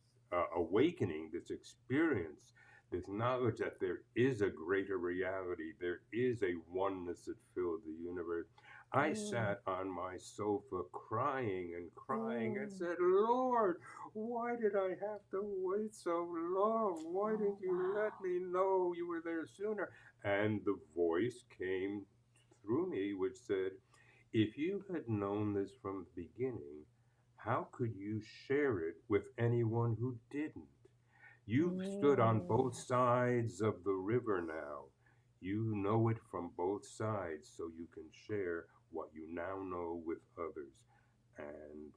awakening, this experience, this knowledge that there is a greater reality, there is a oneness that fills the universe, I Mm, sat on my sofa crying and crying and mm. said, "Lord, why did I have to wait so long? Why Oh didn't you wow. let me know you were there sooner?" And the voice came through me which said, "If you had known this from the beginning, how could you share it with anyone who didn't? You've stood on Mm. both sides of the river now. You know it from both sides, so you can share what you now know with others." And,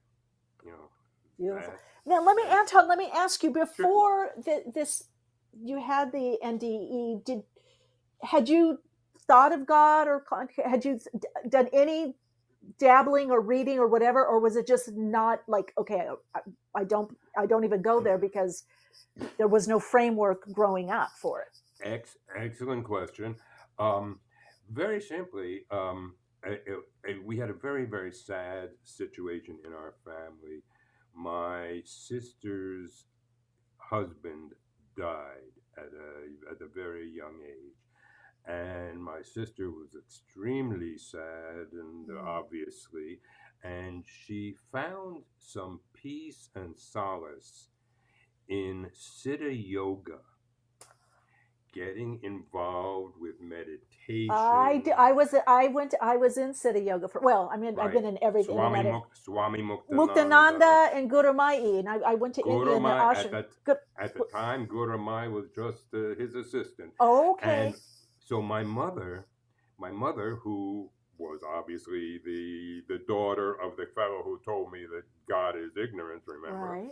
you know, Beautiful. that's, Now, that's Anton, let me ask you sure. before this, you had the NDE. Had you thought of God or had you done any dabbling or reading or whatever, or was it just not like, okay, I don't even go there because there was no framework growing up for it? Excellent question. Um, Very simply, we had a very, very sad situation in our family. My sister's husband died at a very young age. And my sister was extremely sad, and Mm. obviously, and she found some peace and solace in Siddha Yoga, getting involved with meditation, I was in city yoga for, well, I mean, I've right? been in everything, in and out of Swami Muktananda, Muktananda and Guru Mai, and I went to India Guru in the Mai ashram. at the time. Guru Mai was just his assistant, Okay. and so my mother who was obviously the daughter of the fellow who told me that God is ignorance, remember? Right.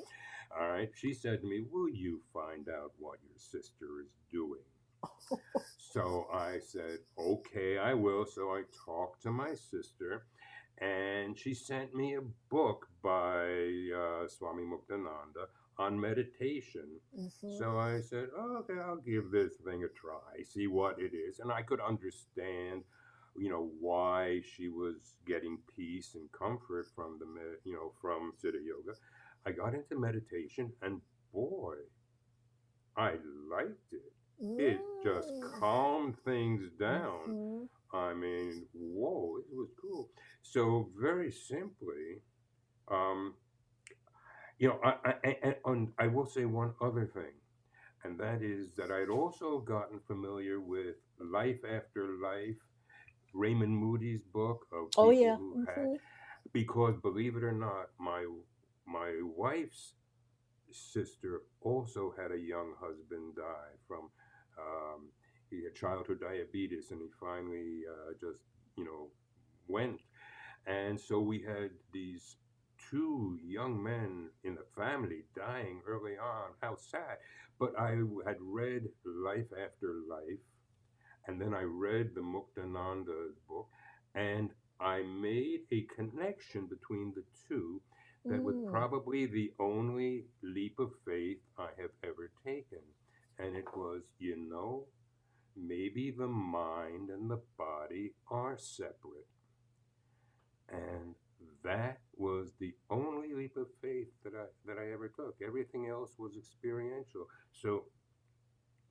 All right. She said to me, "Will you find out what your sister is doing?" So I said, "Okay, I will." So I talked to my sister, and she sent me a book by Swami Muktananda on meditation. So I said, "Oh, okay, I'll give this thing a try, see what it is." And I could understand, why she was getting peace and comfort from from Siddha Yoga. I got into meditation, and boy, I liked it. It just Mm. calmed things down. Mhm. I mean, whoa, it was cool. So very simply, um, and I will say one other thing, and that is that I'd also gotten familiar with Life After Life, Raymond Moody's book of Oh people yeah. who had, Mhm. because believe it or not, my wife's sister also had a young husband die from, um, he had childhood diabetes, and he finally just went. And so we had these two young men in the family dying early on. How sad. But I had read Life After Life, and then I read the Muktananda book, and I made a connection between the two that was Mm. probably the only leap of faith I have ever taken. And it was, maybe the mind and the body are separate. And that was the only leap of faith that I ever took. Everything else was experiential. So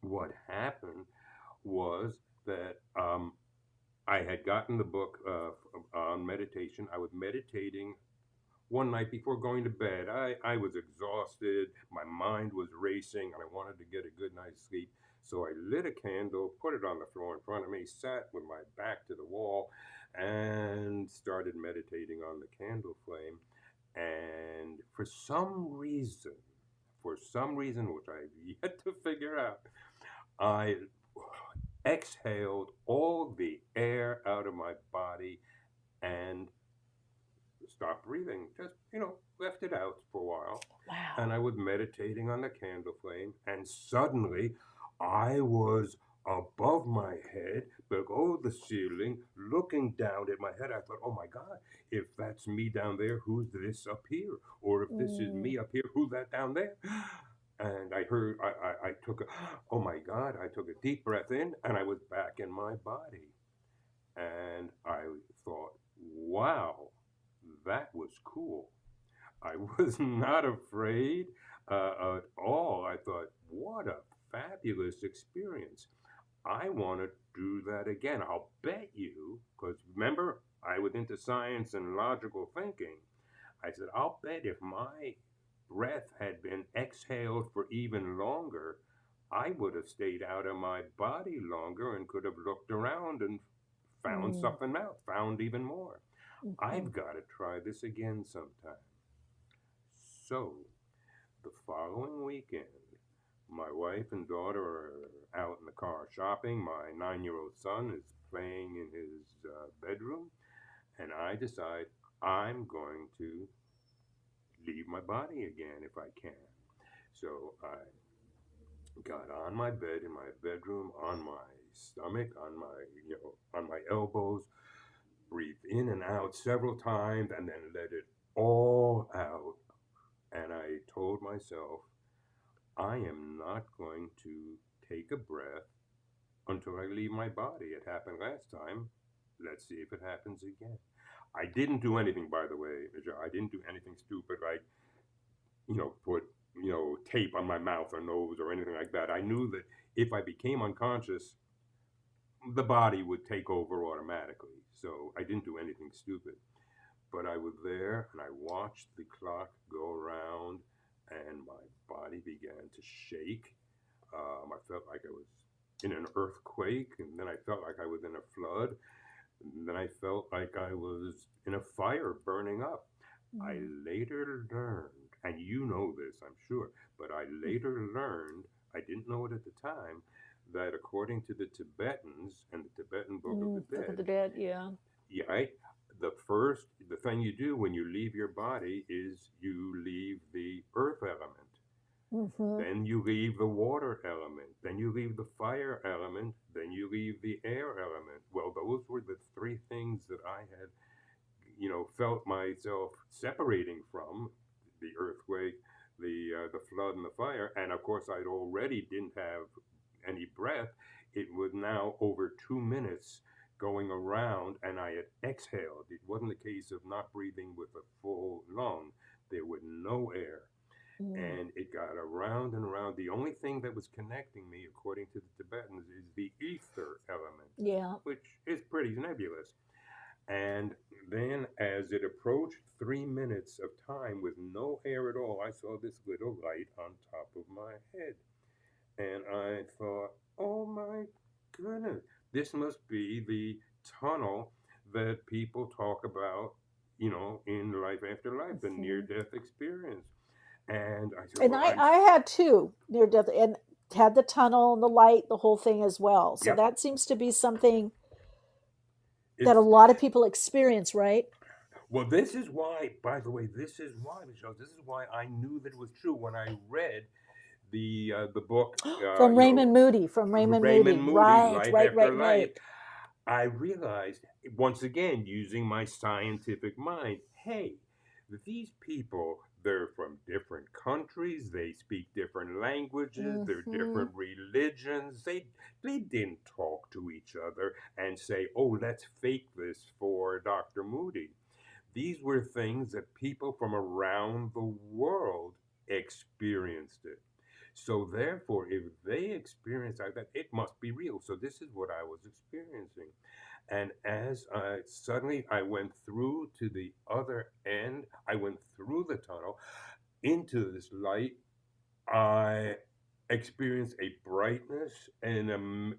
what happened was that I had gotten the book on meditation. I was meditating one night before going to bed. I was exhausted. My mind was racing, and I wanted to get a good night's sleep. So I lit a candle, put it on the floor in front of me, sat with my back to the wall, and started meditating on the candle flame. And for some reason, which I've yet to figure out, I exhaled all the air out of my body and stopped breathing. Just, left it out for a while. And Wow. I was meditating on the candle flame, and suddenly I was above my head, below the ceiling, looking down at my head. I thought, oh my God, if that's me down there, who's this up here? Or if this is Mm. me up here, who's that down there? And I heard, I took a, oh my God, I took a deep breath in, and I was back in my body. And I thought, wow, that was cool. I was not afraid at all. I thought, what a fabulous experience. I want to do that again. I'll bet you, because remember, I was into science and logical thinking. I said, I'll bet if my breath had been exhaled for even longer, I would have stayed out of my body longer and could have looked around and found Mm. something out, found even more. Mhm. I've got to try this again sometime. So, the following weekend, my wife and daughter are out in the car shopping. My 9-year-old son is playing in his bedroom, and I decide I'm going to leave my body again if I can. So I got on my bed in my bedroom, on my stomach, on my elbows, breathed in and out several times, and then let it all out. And I told myself, I am not going to take a breath until I leave my body. It happened last time. Let's see if it happens again. I didn't do anything, by the way, Michele. I didn't do anything stupid like, put, tape on my mouth or nose or anything like that. I knew that if I became unconscious, the body would take over automatically. So I didn't do anything stupid. But I was there and I watched the clock go around and my body began to shake. I felt like I was in an earthquake, and then I felt like I was in a flood, and then I felt like I was in a fire burning up. I Mm. later learned, and you know this, I'm sure, but I later learned, I didn't know it at the time, that according to the Tibetans and the Tibetan Book of the Book of Dead, the Dead. Yeah. Yeah, right. The thing you do when you leave your body is you leave the earth element. Mm-hmm. Then you leave the water element. Then you leave the fire element. Then you leave the air element. Well, those were the three things that I had, felt myself separating from: the earthquake, the flood, and the fire. And of course, I'd already didn't have any breath. It was now over 2 minutes going around, and I had exhaled. It wasn't a case of not breathing with a full lung. There was no air, Mm. and it got around and around. The only thing that was connecting me, according to the Tibetans, is the ether element, Yeah. which is pretty nebulous. And then, as it approached 3 minutes of time with no air at all, I saw this little light on top of my head. And I thought, oh my goodness, this must be the tunnel that people talk about, in life after life, the near Mm-hmm. death experience. And I said, And well, I had two near death and had the tunnel and the light, the whole thing as well. So yep, that seems to be something that a it's, lot of people experience, right? well, this is why, by the way, this is why, Michelle, this is why I knew that it was true when I read the book, From Raymond Moody, from Raymond Moody. Raymond Moody, Right, Life right, After right, Life. right. I realized, once again, using my scientific mind, hey, these people, they're from different countries, they speak different languages, they're Mm-hmm. different religions. They didn't talk to each other and say, oh, let's fake this for Dr. Moody. These were things that people from around the world experienced it. So therefore, if they experience like that, it must be real. So this is what I was experiencing. And as I went through to the other end, I went through the tunnel into this light. I experienced a brightness and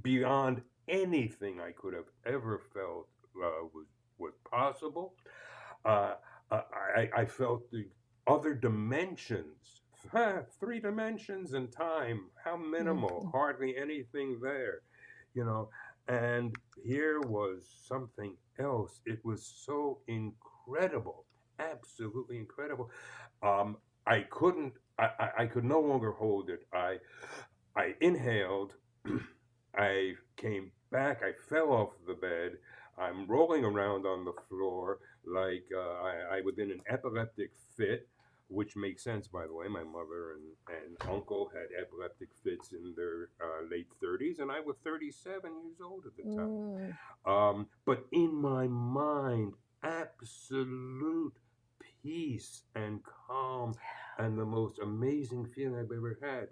beyond anything I could have ever felt was possible. Uh, I felt the other dimensions, 3 dimensions in time. How minimal, Mm-hmm. hardly anything there, you know. And here was something else. It was so incredible, absolutely incredible. I couldn't. I could no longer hold it. I inhaled. I came back. I fell off the bed. I'm rolling around on the floor like I was in an epileptic fit, which makes sense, by the way. My mother and uncle had epileptic fits in their late 30s, and I was 37 years old at the time. Mm. But in my mind, absolute peace and calm and the most amazing feeling I've ever had.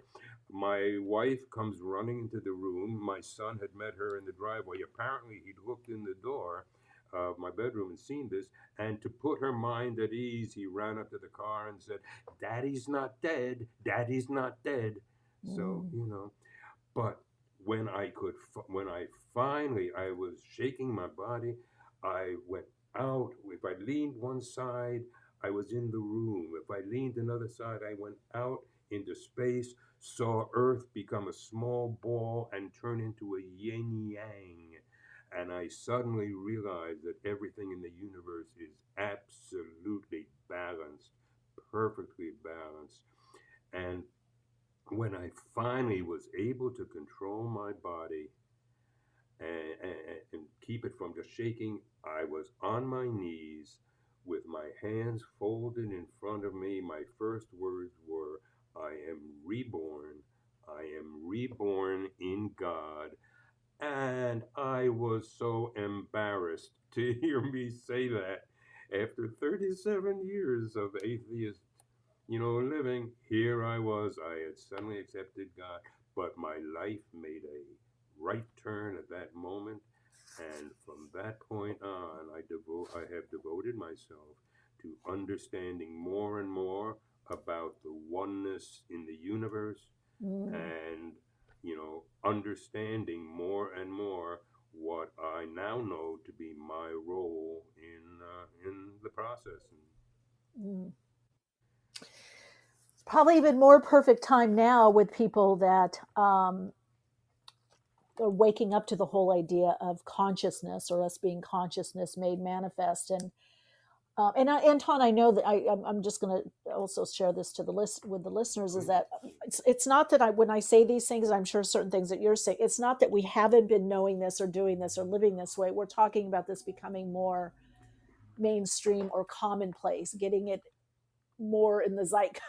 My wife comes running into the room. My son had met her in the driveway. Apparently, he'd looked in the door of my bedroom and seen this. And to put her mind at ease, he ran up to the car and said, Daddy's not dead. Daddy's not dead. So, Mm. but when I finally, I was shaking my body. I went out. If I leaned one side, I was in the room. If I leaned another side, I went out into space, saw Earth become a small ball and turn into a yin yang. And I suddenly realized that everything in the universe is absolutely balanced, perfectly balanced. And when I finally was able to control my body and keep it from just shaking, I was on my knees with my hands folded in front of me. My first words were, I am reborn. I am reborn in God. And I was so embarrassed to hear me say that after 37 years of atheist living. Here I was. I had suddenly accepted God, but my life made a right turn at that moment. And from that point on, I have devoted myself to understanding more and more about the oneness in the universe Mm. and, understanding more and more what I now know to be my role in the process. Mm. Probably even more perfect time now with people that or waking up to the whole idea of consciousness, or us being consciousness made manifest. Anton, I know that I'm just going to also share this to the list with the listeners, is Please. that it's not that when I say these things, I'm sure certain things that you're saying, it's not that we haven't been knowing this or doing this or living this way. We're talking about this becoming more mainstream or commonplace, getting it more in the zeitgeist,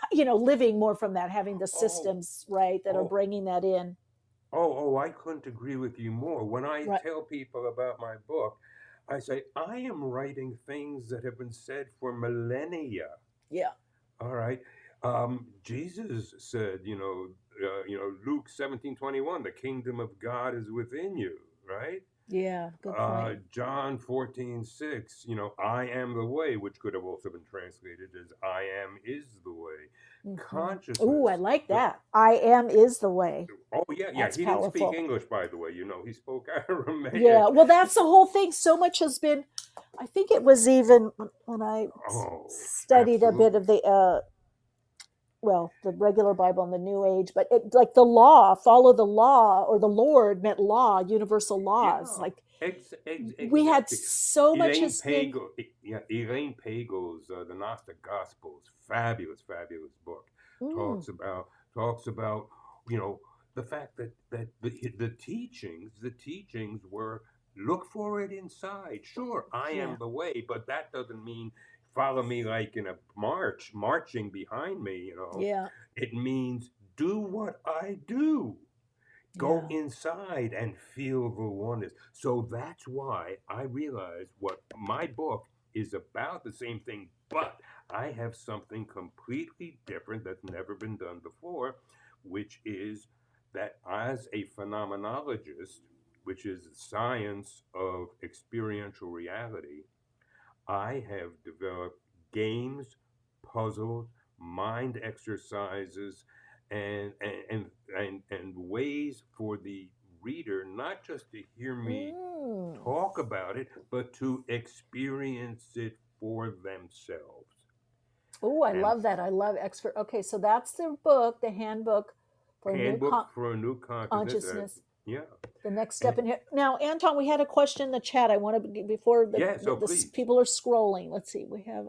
living more from that, having the Oh, systems, right, that are oh, bringing that in. I couldn't agree with you more. When I Right. tell people about my book, I say I am writing things that have been said for millennia. Yeah. All right. Jesus said, Luke 17:21, the kingdom of God is within you, right? Yeah. Good point. John 14:6, I am the way, which could have also been translated as I am is the way. Oh, I Consciousness. like The, that. I am is the way. oh, yeah, yeah. That's He didn't speak powerful. English, by the way. He spoke Aramaic. Yeah. Well, that's the whole thing. So much has been, I think it was even when I Oh, studied a bit absolutely. of the regular Bible and the New Age, but like the law, follow the law, or the Lord meant law, universal laws. Yeah, Like we had exactly. so much Elaine has been. Pagel, yeah, Elaine Pagel's The Gnostic Gospels, fabulous, fabulous book. Mm, Talks about you know the fact that the teachings were look for it inside. Sure, I yeah. am the way, but that doesn't mean follow me like in a marching behind me. Yeah. It means do what I do. Go Yeah. inside and feel the oneness. So that's why I realized what my book is about, the same thing, but I have something completely different that's never been done before, which is that as a phenomenologist, which is the science of experiential reality, I have developed games, puzzles, mind exercises, and and ways for the reader not just to hear me Mm. talk about it, but to experience it for themselves. Oh, I And love that. I love expert. Okay, so that's the book, the handbook for a new handbook for a new consciousness. consciousness. Yeah. The next And step in here. Now, Anton, we had a question in the chat. I want to before yeah, so the please. people are scrolling. Let's see. We have.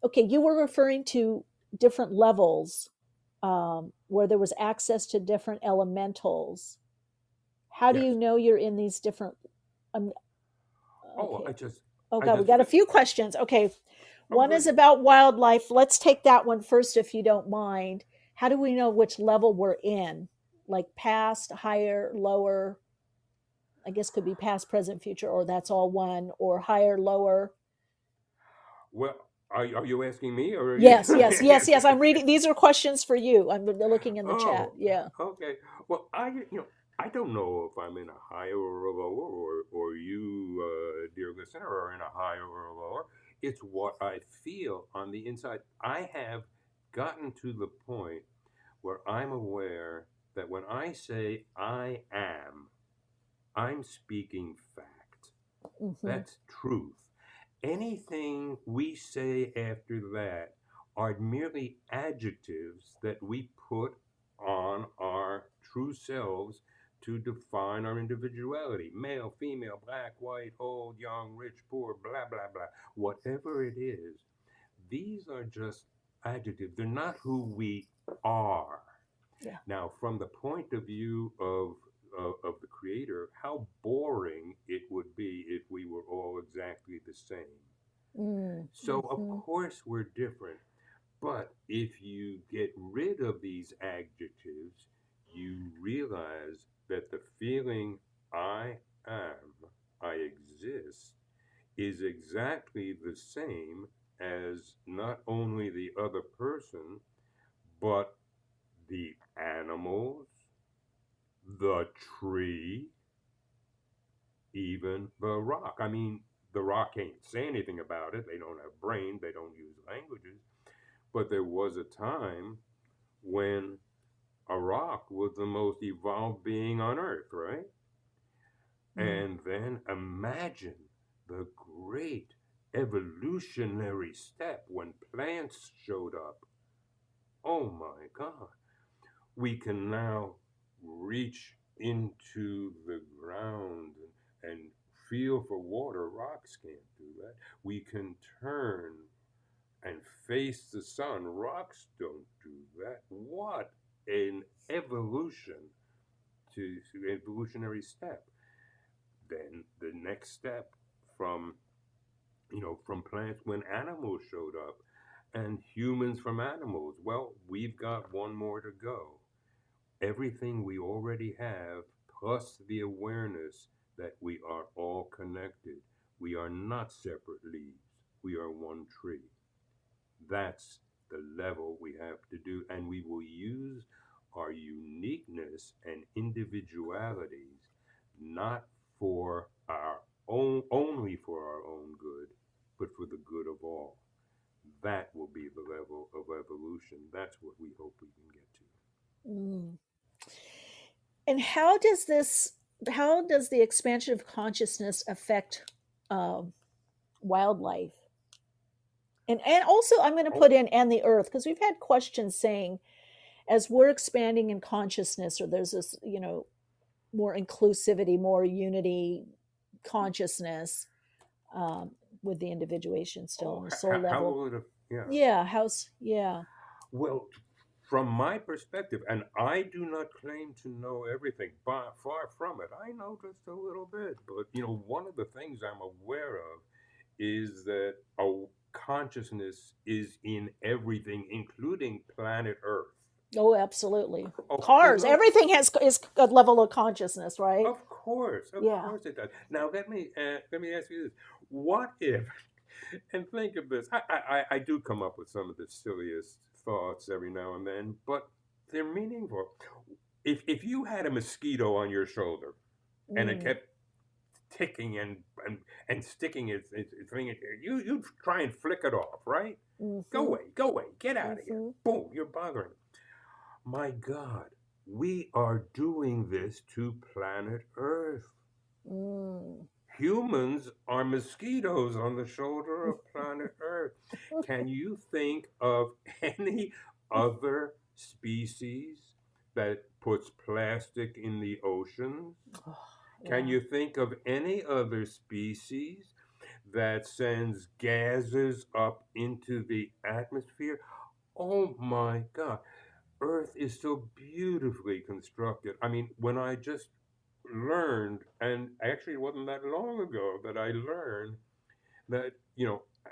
Okay, you were referring to different levels, where there was access to different elementals. How do Yes. you know you're in these different? Um, Oh, okay. I just Oh I God, we just got a few questions. Okay, oh one is good. about wildlife. Let's take that one first, if you don't mind. How do we know which level we're in? Like past, higher, lower? I guess could be past, present, future, or that's all one, or higher, lower. Well, are you asking me or are you Yes, yes, yes, yes. I'm reading. These are questions for you. I'm looking in the chat. Oh, Yeah. okay. Well, I don't know if I'm in a higher or a lower, or you, dear listener, are in a higher or a lower. It's what I feel on the inside. I have gotten to the point where I'm aware that when I say I am, I'm speaking fact. Hmm. That's truth. Anything we say after that are merely adjectives that we put on our true selves to define our individuality: male, female, black, white, old, young, rich, poor, blah, blah, blah. Whatever it is, these are just adjectives. They're not who we are. Yeah. Now, from the point of view of the creator, how boring it would be if we were all exactly the same. So, of Mm-hmm. course, we're different. But if you get rid of these adjectives, you realize that the feeling I am, I exist, is exactly the same as not only the other person, but the animals, the tree, even the rock. I mean, the rock can't say anything about it. They don't have brains, they don't use languages. But there was a time when a rock was the most evolved being on earth, right? Mm. And then imagine the great evolutionary step when plants showed up. Oh my God. We can now reach into the ground and feel for water. Rocks can't do that. We can turn and face the sun. Rocks don't do that. What an evolutionary step. Then the next step from from plants when animals showed up and humans from animals. Well, we've got one more to go. Everything we already have, plus the awareness that we are all connected. We are not separate leaves. We are one tree. That's the level we have to do. And we will use our uniqueness and individualities not for our own, only for our own good, but for the good of all. That will be the level of evolution. That's what we hope we can get to. Mm. And how does the expansion of consciousness affect um, wildlife? And also I'm going to Oh, put in and the earth, because we've had questions saying as we're expanding in consciousness, or there's this, more inclusivity, more unity, consciousness, um, with the individuation still oh, on the soul how level. will it? Yeah. Yeah. Well, from my perspective, and I do not claim to know everything, far from it. I know just a little bit, but one of the things I'm aware of is that a consciousness is in everything, including planet Earth. Oh, absolutely. Oh, Cars, look, everything is a level of consciousness, right? of Yeah. course it does. Now let me ask you this: what if? And think of this. I do come up with some of the silliest thoughts every now and then, but they're meaningful. If you had a mosquito on your shoulder and it Mm. kept ticking and sticking its thing, you try and flick it off, right? Mm-hmm. Go away, get out of here. Mm-hmm. Boom, you're bothering. My God, we are doing this to planet Earth. Mm. Humans are mosquitoes on the shoulder of planet Earth. Can you think of any other species that puts plastic in the oceans? Oh, Can yeah. you think of any other species that sends gases up into the atmosphere? Oh my God. Earth is so beautifully constructed. I mean, when I just learned, and actually it wasn't that long ago that I learned that,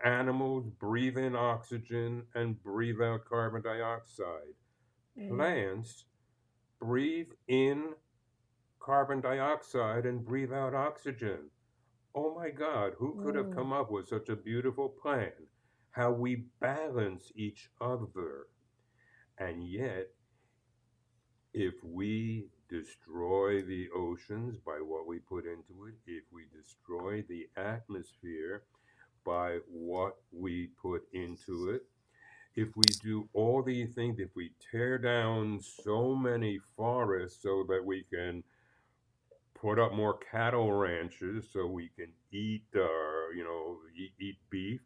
animals breathe in oxygen and breathe out carbon dioxide. Mm. Plants breathe in carbon dioxide and breathe out oxygen. Oh my God, who could have Mm. come up with such a beautiful plan? How we balance each other. And yet, if we destroy the oceans by what we put into it, if we destroy the atmosphere by what we put into it, if we do all these things, if we tear down so many forests so that we can put up more cattle ranches so we can eat beef,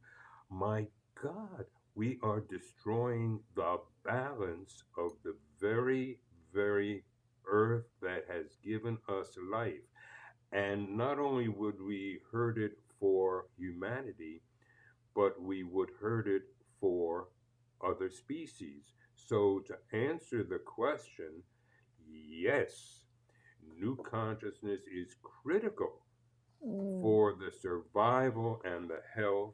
my God, we are destroying the balance of the very, very earth that has given us life. And not only would we hurt it for humanity, but we would hurt it for other species. So, to answer the question, yes, new consciousness is critical Mm. for the survival and the health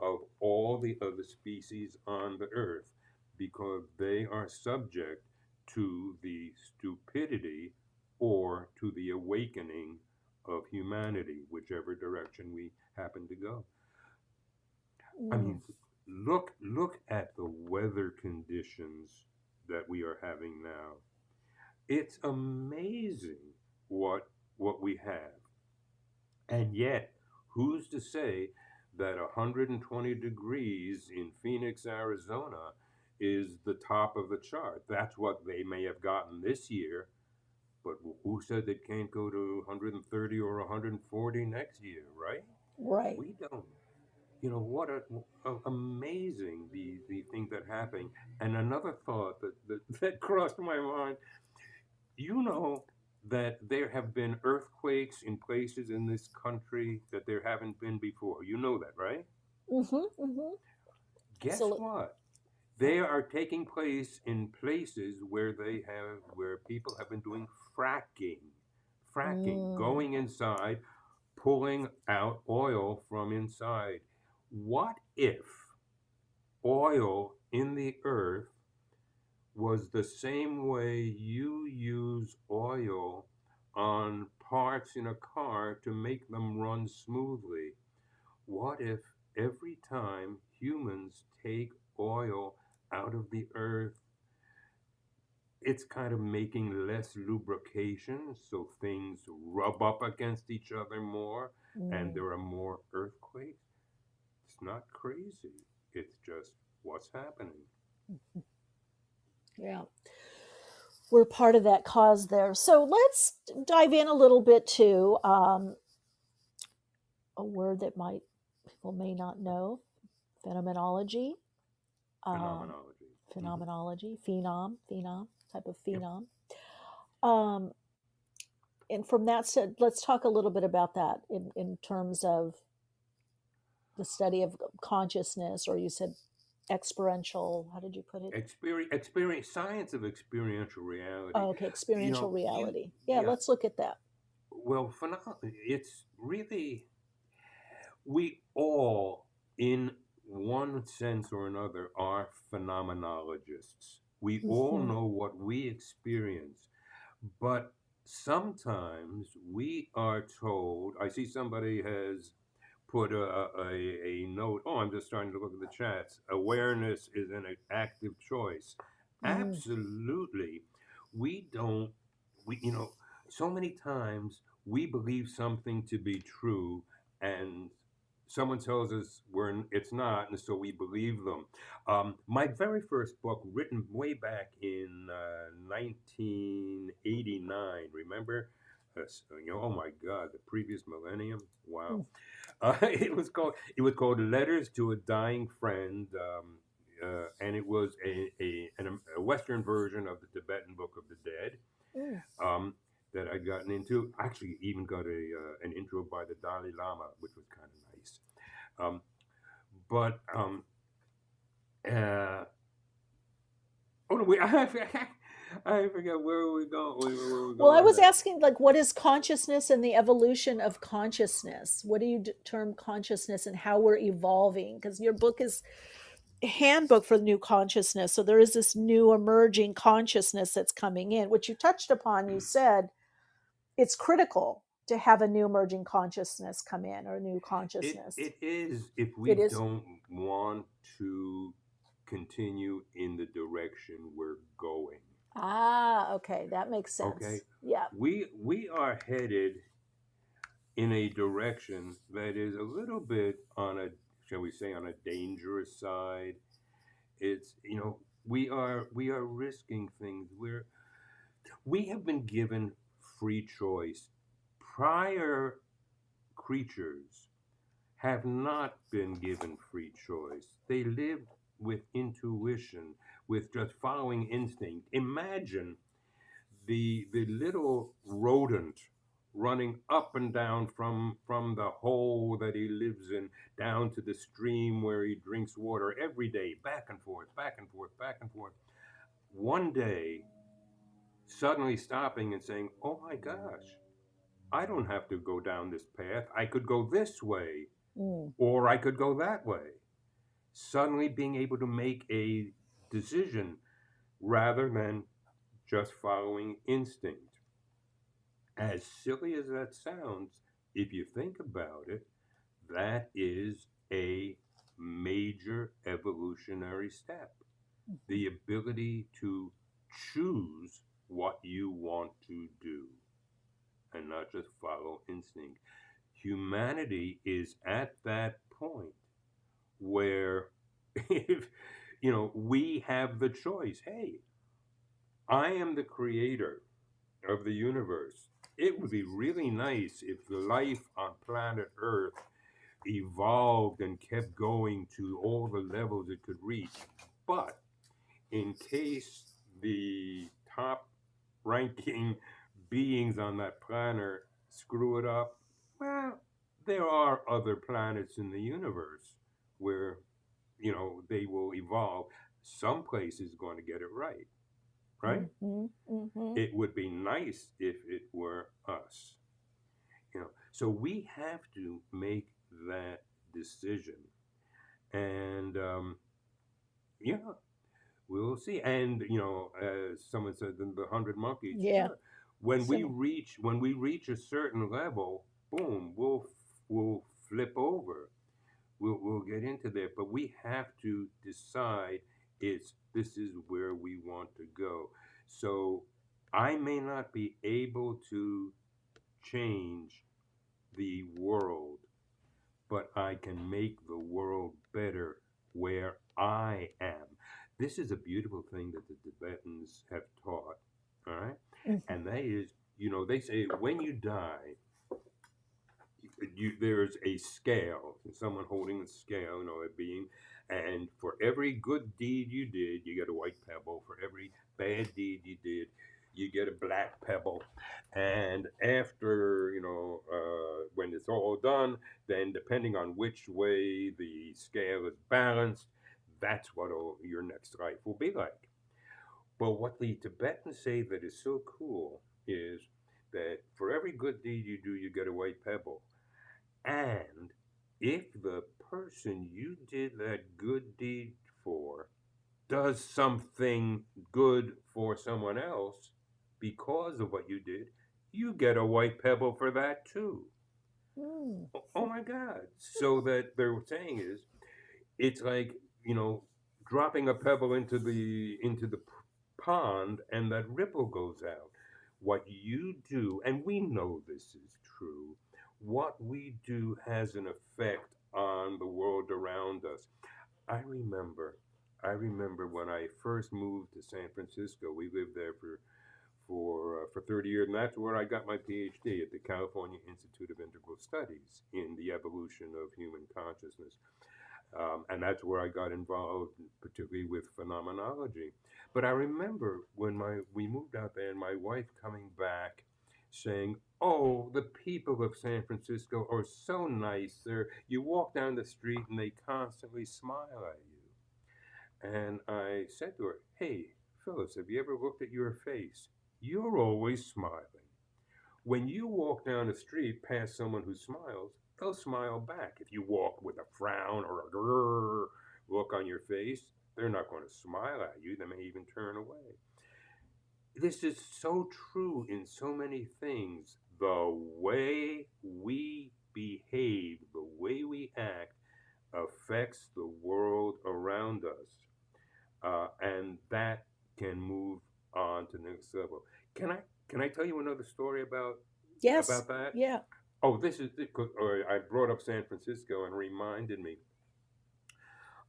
of all the other species on the earth because they are subject to the stupidity or to the awakening of humanity, whichever direction we happen to go. I Mm. mean, look at the weather conditions that we are having now. It's amazing what we have. And yet, who's to say that 120 degrees in Phoenix, Arizona is the top of the chart? That's what they may have gotten this year, but who said it can't go to 130 or 140 next year, right? Right. We don't. What amazing the things that happen. And another thought that crossed my mind, you know, that there have been earthquakes in places in this country that there haven't been before. You know that, right? Mm-hmm. Mm-hmm. Guess Absolutely. what? They are taking place in places where people have been doing fracking, Mm. going inside, pulling out oil from inside. What if oil in the earth was the same way you use oil on parts in a car to make them run smoothly? What if every time humans take oil out of the earth, it's kind of making less lubrication, so things rub up against each other more and Mm. there are more earthquakes? It's not crazy. It's just what's happening. Yeah. We're part of that cause there. So let's dive in a little bit to a word that people may not know, phenomenology. Um, Phenomenology. Hmm. phenomenology, phenom, type of Yep. phenom. Um, and from that said, let's talk a little bit about that in terms of the study of consciousness, or you said experiential. How did you put it? Experience, science of experiential reality. Oh, okay, You experiential know, reality. Yeah, yeah. let's look at that. Well, it's really, we all, in one sense or another, are phenomenologists. We all Hmm. know what we experience, but sometimes we are told. I see somebody has put a note. Oh, I'm just starting to look at the chats. Awareness is an active choice. Mm. Absolutely. We don't, so many times we believe something to be true and someone tells us it's not, and so we believe them. My very first book, written way back in 1989, remember? Oh my God, the previous millennium. Wow. Mm. It was called Letters to a Dying Friend, and it was a Western version of the Tibetan Book of the Dead, Mm. um, that I'd gotten into. Actually, even got an intro by the Dalai Lama, which was kind of nice. But uh, oh no, I forgot where we go. Where were we Well, I going was now? asking, like, what is consciousness and the evolution of consciousness? What do you term consciousness and how we're evolving? Because your book is a handbook for the new consciousness. So there is this new emerging consciousness that's coming in, which you touched upon. You said it's critical to have a new emerging consciousness come in, or a new It consciousness. it is, if we It is. don't want to continue in the direction we're going. Ah, okay. That makes Okay, sense. Yeah. we are headed in a direction that is a little bit on a, shall we say, on a dangerous side. It's, we are risking things. We have been given free choice. Prior creatures have not been given free choice. They live with intuition, with just following instinct. Imagine the little rodent running up and down from the hole that he lives in down to the stream where he drinks water every day, back and forth, back and forth, back and forth. One day, suddenly stopping and saying, "Oh my gosh, I don't have to go down this path. I could go this way, Mm. or I could go that way." Suddenly being able to make a decision rather than just following instinct. As silly as that sounds, if you think about it, that is a major evolutionary step. The ability to choose what you want to do and not just follow instinct. Humanity is at that point where, if we have the choice. Hey, I am the creator of the universe. It would be really nice if the life on planet Earth evolved and kept going to all the levels it could reach. But in case the top ranking beings on that planet screw it up, well, there are other planets in the universe where, they will evolve. Some place is going to get it right, right? Mm-hmm. Mm-hmm. It would be nice if it were us, So we have to make that decision, and yeah, we'll see. And as someone said, the 100 monkeys, Yeah. sure. When we Similar. reach a certain level, boom, we'll flip over. We'll get into there, but we have to decide this is where we want to go. So I may not be able to change the world, but I can make the world better where I am. This is a beautiful thing that the Tibetans have taught, all right? Mm-hmm. And that is, they say when you die, there's a scale, someone holding a scale, a being, and for every good deed you did, you get a white pebble. For every bad deed you did, you get a black pebble. And after, when it's all done, then depending on which way the scale is balanced, that's what your next life will be like. But what the Tibetans say that is so cool is that for every good deed you do, you get a white pebble. And if the person you did that good deed for does something good for someone else because of what you did, you get a white pebble for that too. Mm. Oh my God. So that they're saying is it's like, dropping a pebble into the pond and that ripple goes out. What you do, and we know this is true, what we do has an effect on the world around us. I remember when I first moved to San Francisco. We lived there for 30 years, and that's where I got my Ph.D. at the California Institute of Integral Studies in the evolution of human consciousness. And that's where I got involved, particularly with phenomenology. But I remember when we moved out there, and my wife coming back saying, "Oh, the people of San Francisco are so nice. You walk down the street and they constantly smile at you." And I said to her, "Hey, Phyllis, have you ever looked at your face? You're always smiling. When you walk down the street past someone who smiles, they'll smile back. If you walk with a frown or a grrr look on your face, they're not going to smile at you. They may even turn away." This is so true in so many things. The way we behave, the way we act, affects the world around us, and that can move on to the next level. Can I tell you another story Yes. about that? Yeah. Oh, this is or I brought up San Francisco and reminded me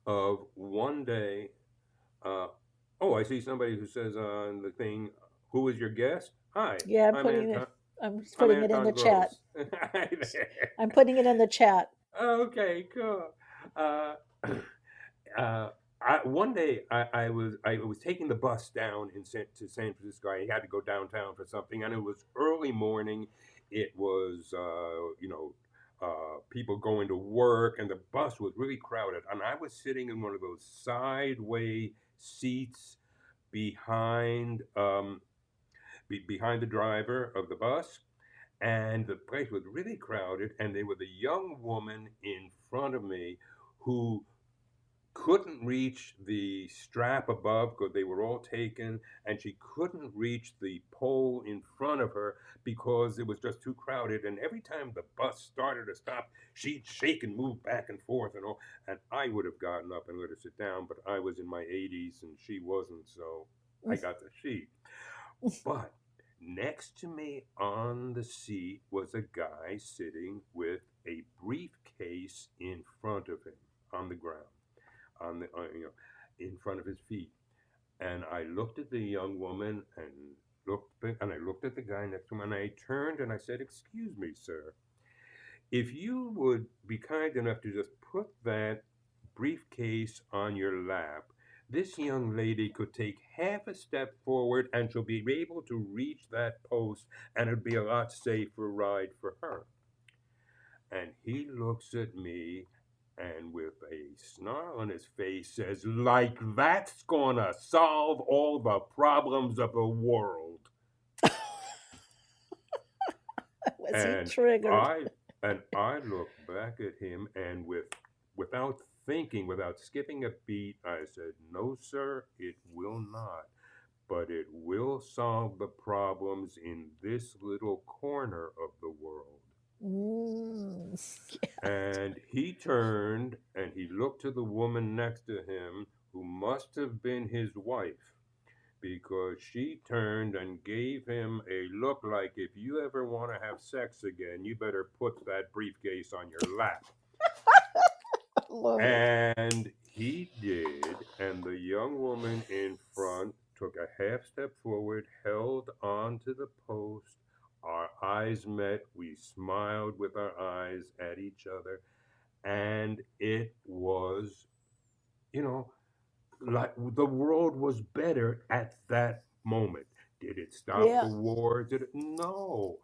of one day. Uh, oh, I see somebody who says on the thing, "Who is your guest?" Hi, Yeah. I'm Anton. I'm I'm putting it in Anton the Grosz. chat. Hi there. I'm putting it in the chat. Okay, cool. Uh, uh, one day I was taking the bus down to San Francisco. I had to go downtown for something, and it was early morning. It was people going to work, and the bus was really crowded. And I was sitting in one of those sideway seats behind behind the driver of the bus, and the place was really crowded. And there was a young woman in front of me who couldn't reach the strap above because they were all taken, and she couldn't reach the pole in front of her because it was just too crowded. And every time the bus started to stop, she'd shake and move back and forth and all. And I would have gotten up and let her sit down, but I was in my 80s and she wasn't, so I got the seat. But next to me on the seat was a guy sitting with a briefcase in front of him on the ground, in front of his feet. And I looked at the young woman and I looked at the guy next to him, and I turned and I said, "Excuse me, sir, if you would be kind enough to just put that briefcase on your lap, This young lady could take half a step forward and she'll be able to reach that post, and it'd be a lot safer ride for her. And he looks at me and with a snarl on his face says, like that's gonna solve all the problems of the world. Was he And triggered? I looked back at him and without thinking, without skipping a beat, I said, no, sir, it will not. But it will solve the problems in this little corner of the world. Mm, yeah. And he turned and he looked to the woman next to him, who must have been his wife, because she turned and gave him a look like, if you ever want to have sex again, you better put that briefcase on your lap. Lord. And he did, and the young woman in front took a half step forward, held on to the post. Our eyes met. We smiled with our eyes at each other. And it was, you know, like the world was better at that moment. Did it stop the Yeah. war? Did it? No.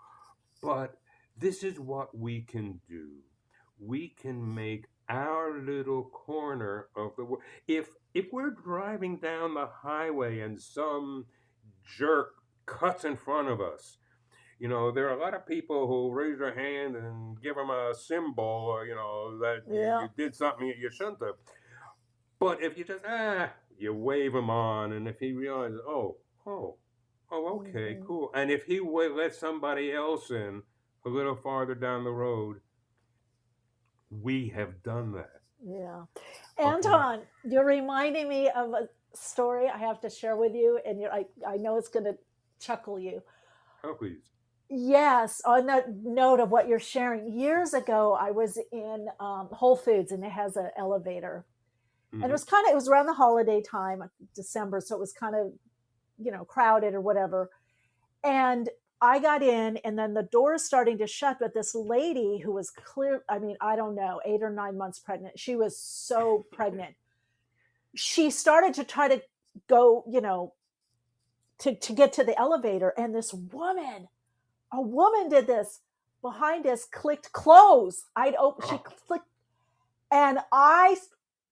But this is what we can do. We can make our little corner of the world. If we're driving down the highway and some jerk cuts in front of us, there are a lot of people who raise their hand and give them a symbol, or, that Yeah. you did something that you shouldn't have. But if you just, you wave him on, and if he realizes, okay, Hmm. cool. And if he would let somebody else in a little farther down the road, we have done that. Yeah. Okay. Anton, you're reminding me of a story I have to share with you, and I know it's going to chuckle you. Oh, please. Yes, on that note of what you're sharing, years ago, I was in Whole Foods, and it has an elevator. And Mm-hmm. it was around the holiday time, December, so it was kind of, crowded or whatever. And I got in, and then the door is starting to shut. But this lady who was clear, I mean, I don't know, 8 or 9 months pregnant, she was so pregnant. She started to try to go, to get to the elevator. And a woman did this behind us, clicked close. She Oh, clicked, and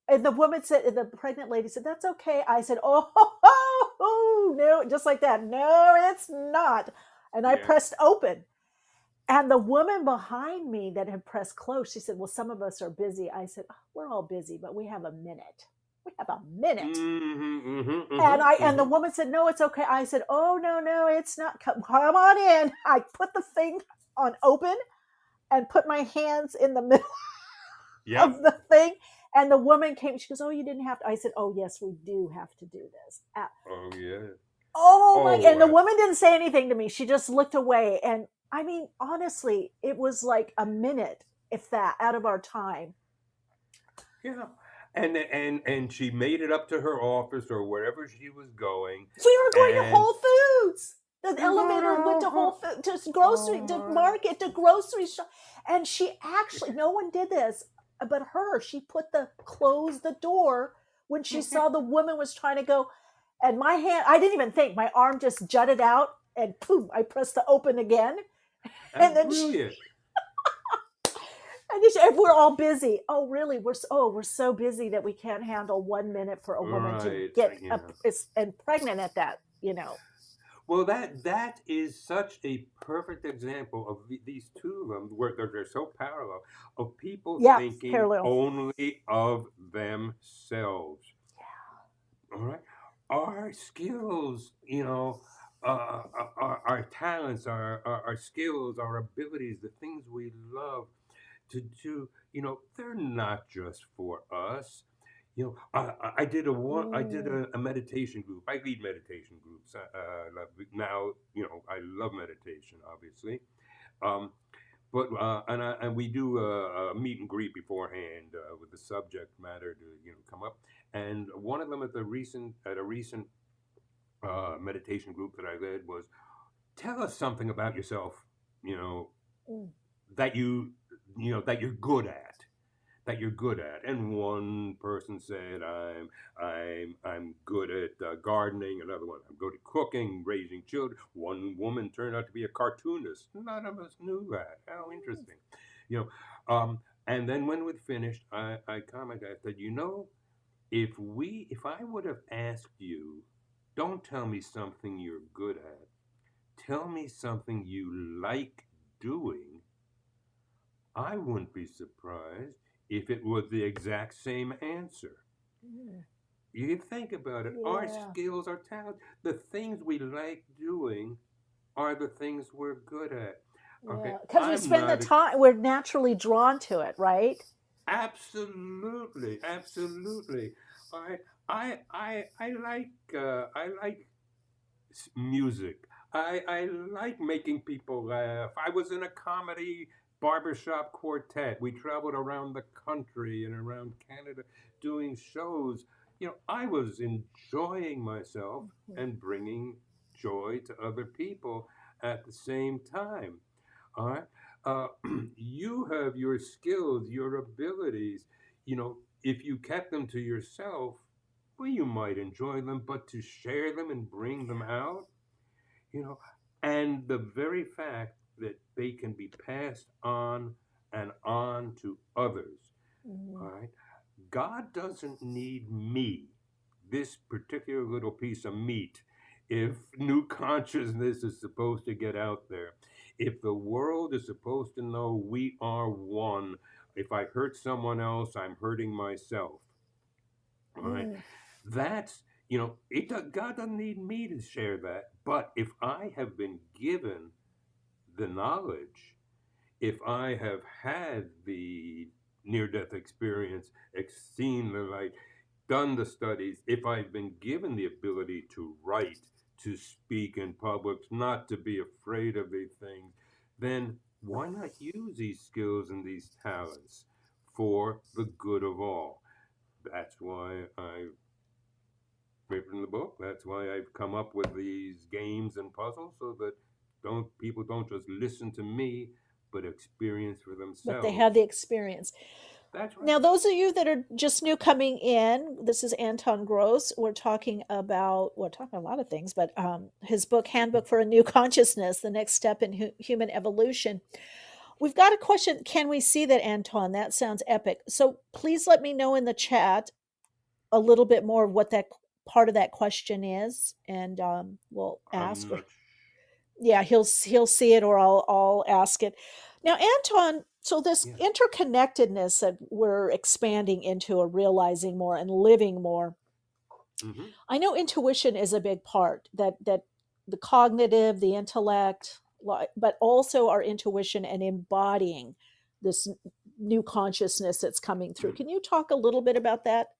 and the woman said, the pregnant lady said, that's okay. I said, oh, no, just like that. No, it's not. And I yeah. pressed open. And the woman behind me that had pressed close, she said, well, some of us are busy. I said, oh, we're all busy, but we have a minute. We have a minute. Mm-hmm, mm-hmm, And the mm-hmm, woman said, no, it's okay. I said, oh, no, no, it's not. Come on in. I put the thing on open and put my hands in the middle Yep. of the thing. And the woman came. She goes, "Oh, you didn't have to." I said, "Oh, yes, we do have to do this." Oh, yeah. Oh my! Oh, And the woman didn't say anything to me. She just looked away. And I mean, honestly, it was like a minute, if that, out of our time. yeah. And she made it up to her office or wherever she was going, We were going to and Whole Foods. The you're going elevator went to Whole to Foods, to oh grocery, to my. market, to grocery shop. And she actually, no one did this, but her. She closed the door when she saw the woman was trying to go. And my hand, I didn't even think. My arm just jutted out, and boom, I pressed the open again. That's And then brilliant. if we're all busy, oh really? We're so busy that we can't handle 1 minute for a woman to Right. get Yeah. and pregnant at that. Well, that is such a perfect example of these two of them, where they're so parallel, of people Yeah, thinking parallel. only of themselves. All right, our skills, our talents, our skills, our abilities, the things we love to do, they're not just for us. I did Mm. a meditation group. I lead meditation groups. Now, I love meditation, obviously. Um, but and we do a meet and greet beforehand with the subject matter to come up. And one of them at a recent meditation group that I led was, tell us something about yourself, you know Mm. that you that you're good at, that you're good at. And one person said, I'm good at gardening. Another one, I'm good at cooking, raising children. One woman turned out to be a cartoonist. None of us knew that. How interesting, you know. And then when we'd finished, I commented. I said, if I would have asked you, don't tell me something you're good at, tell me something you like doing, I wouldn't be surprised if it was the exact same answer. Mm. You think about it, our Yeah. skills, our talent, the things we like doing are the things we're good at. Okay, Yeah. Because we I'm spend the not time, we're naturally drawn to it, right? absolutely, absolutely. I I like music. I like making people laugh. I was in a comedy barbershop quartet. We traveled around the country and around Canada doing shows. I was enjoying myself Mhm. and bringing joy to other people at the same time. All right. Uh, you have your skills, your abilities. If you kept them to yourself, well, you might enjoy them, but to share them and bring them out, you know, and the very fact that they can be passed on and on to others. All Mhm. right. God doesn't need me, this particular little piece of meat, if new consciousness is supposed to get out there. If the world is supposed to know we are one, if I hurt someone else, I'm hurting myself. All right. Mm. That's, God doesn't need me to share that. But if I have been given the knowledge, if I have had the near death experience, seen the light, done the studies, if I've been given the ability to write, to speak in public, not to be afraid of these things, then why not use these skills and these talents for the good of all? That's why I've written the book. That's why I've come up with these games and puzzles so that people don't just listen to me, but experience for But they have themselves. the experience. That's right. Now, those of you that are just new coming in, this is Anton Grosz. We're talking a lot of things, but his book, Handbook for a New Consciousness, the next step in human evolution. We've got a question. Can we see that, Anton? That sounds epic. So please let me know in the chat a little bit more of what that part of that question is, and we'll I'm ask. Or not. yeah, he'll see it, or I'll ask it. Now, Anton, so this Yeah. interconnectedness that we're expanding into, or realizing more and living more, Mm-hmm. I know intuition is a big part, that the cognitive, the intellect, but also our intuition and embodying this new consciousness that's coming through. Can you talk a little bit about that?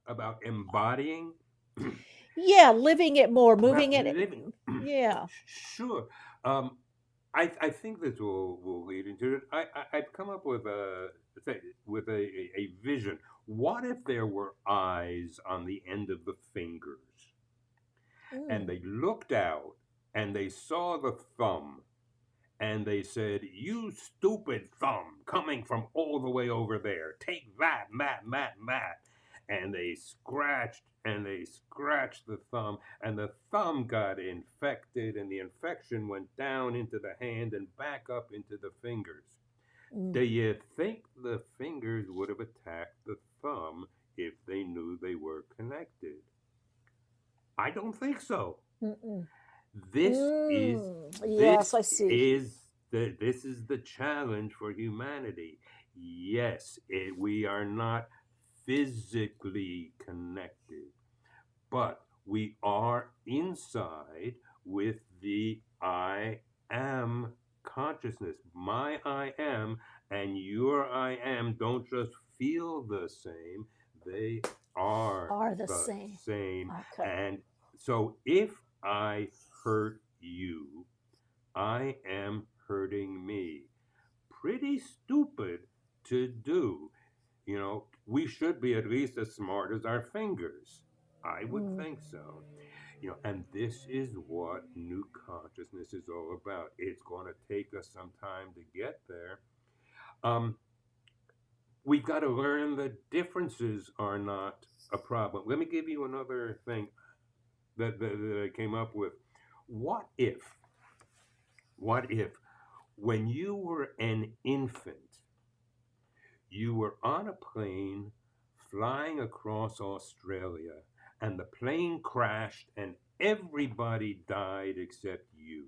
About embodying, Yeah, living it more, moving about it. living. Yeah. Sure. Um, I think this will lead into it. I've come up with a vision. What if there were eyes on the end of the fingers, and Mm. they looked out and they saw the thumb, and they said, "You stupid thumb, coming from all the way over there. Take that, Matt." And they scratched the thumb, and the thumb got infected, and the infection went down into the hand and back up into the fingers. Mm. Do you think the fingers would have attacked the thumb if they knew they were connected? I don't think so. Mm-mm. This is Yes, this I see. is the challenge for humanity. Yes, we are not physically connected, but we are inside with the I am consciousness. My I am and your I am don't just feel the same, they are Are the the same. same. Okay. And so if I hurt you, I am hurting me. Pretty stupid to do. We should be at least as smart as our fingers. I would Mm. think so. And this is what new consciousness is all about. It's going to take us some time to get there. Um, we've got to learn that differences are not a problem. Let me give you another thing that I came up with. What if, what if, when you were an infant, you were on a plane flying across Australia and the plane crashed and everybody died except you?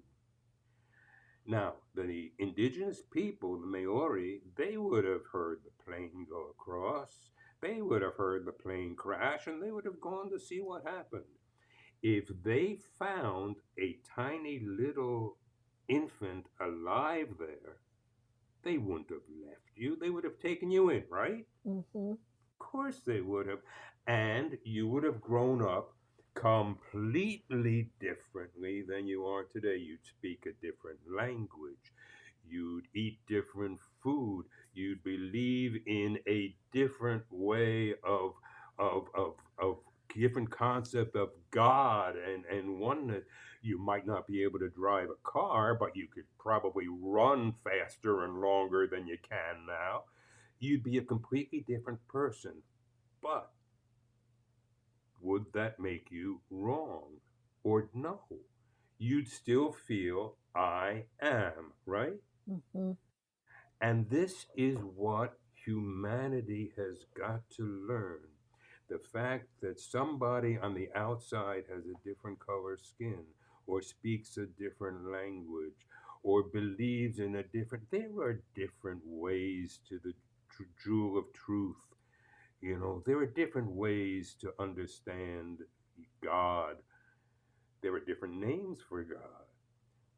Now, the indigenous people, the Maori, they would have heard the plane go across, they would have heard the plane crash, and they would have gone to see what happened. If they found a tiny little infant alive there, they wouldn't have left you. They would have taken you in, right? Mm-hmm. Of course they would have. And you would have grown up completely differently than you are today. You'd speak a different language. You'd eat different food. You'd believe in a different way of different concept of God and oneness. You might not be able to drive a car, but you could probably run faster and longer than you can now. You'd be a completely different person. But would that make you wrong? Or no? You'd still feel I am, right? Mm-hmm. And this is what humanity has got to learn. The fact that somebody on the outside has a different color skin, or speaks a different language, or believes in a different, there are different ways to the jewel of truth. You know, there are different ways to understand God. There are different names for God.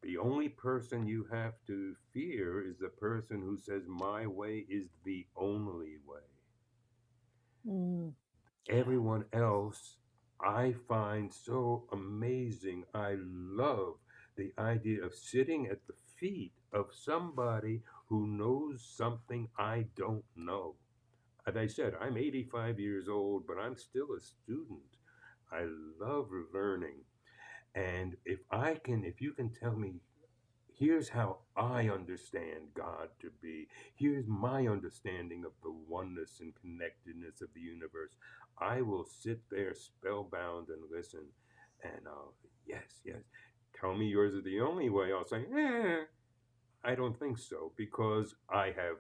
The only person you have to fear is the person who says, my way is the only way. Mm. Everyone else I find so amazing. I love the idea of sitting at the feet of somebody who knows something I don't know. As I said, I'm 85 years old, but I'm still a student. I love learning. And if you can tell me, here's how I understand God to be, here's my understanding of the oneness and connectedness of the universe, I will sit there spellbound and listen. And yes, yes. Tell me yours is the only way. I'll say, I don't think so, because I have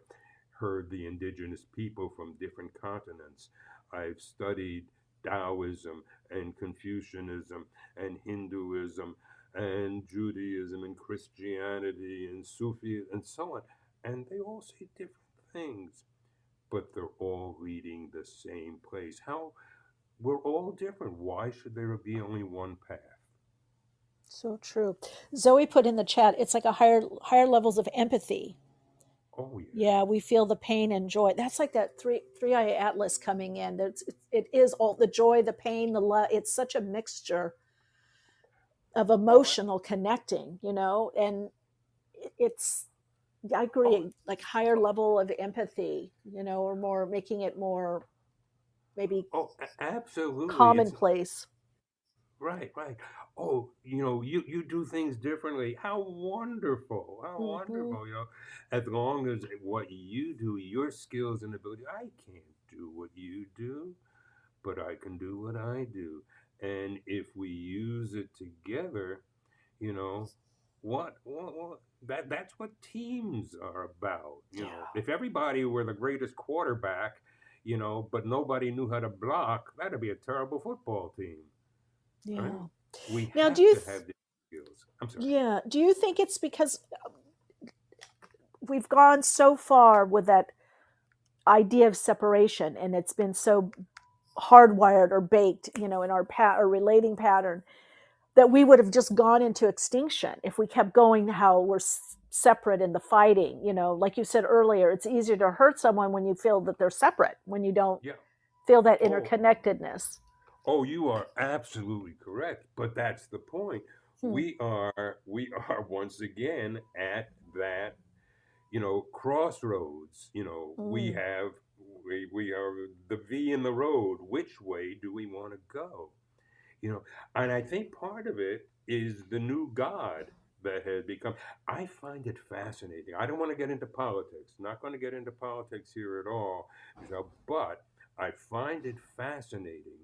heard the indigenous people from different continents. I've studied Taoism and Confucianism and Hinduism and Judaism and Christianity and Sufi and so on. And they all say different things, but they're all leading the same place. How we're all different. Why should there be only one path? So true. Zoe put in the chat, it's like a higher levels of empathy. Oh yeah. Yeah, we feel the pain and joy. That's like that three-eye atlas coming in. It is all the joy, the pain, the love. It's such a mixture of Oh, emotional connecting, and it's, I oh, agree, like higher level of empathy, or more making it more maybe absolutely. It's commonplace. right, right. Oh, you do things differently. How wonderful! How Hmm. wonderful! As long as what you do, your skills and ability, I can't do what you do, but I can do what I do. And if we use it together, you know, what that's what teams are about. Yeah. If everybody were the greatest quarterback, but nobody knew how to block, that'd be a terrible football team, right? Yeah. We Now, have to have the skills. I'm sorry. do you think it's because we've gone so far with that idea of separation, and it's been so hardwired or baked, in our relating pattern, that we would have just gone into extinction if we kept going how we're separate in the fighting? Like you said earlier, it's easier to hurt someone when you feel that they're separate, when you don't Yeah. feel that Oh, interconnectedness. oh, you are absolutely correct. But that's the point. Hmm. We are once again at that, crossroads. We Mm. have we are the V in the road. Which way do we want to go? You know, and I think part of it is the new God. that has become. I find it fascinating. I don't want to get into politics. Not going to get into politics here at all, Michelle. But I find it fascinating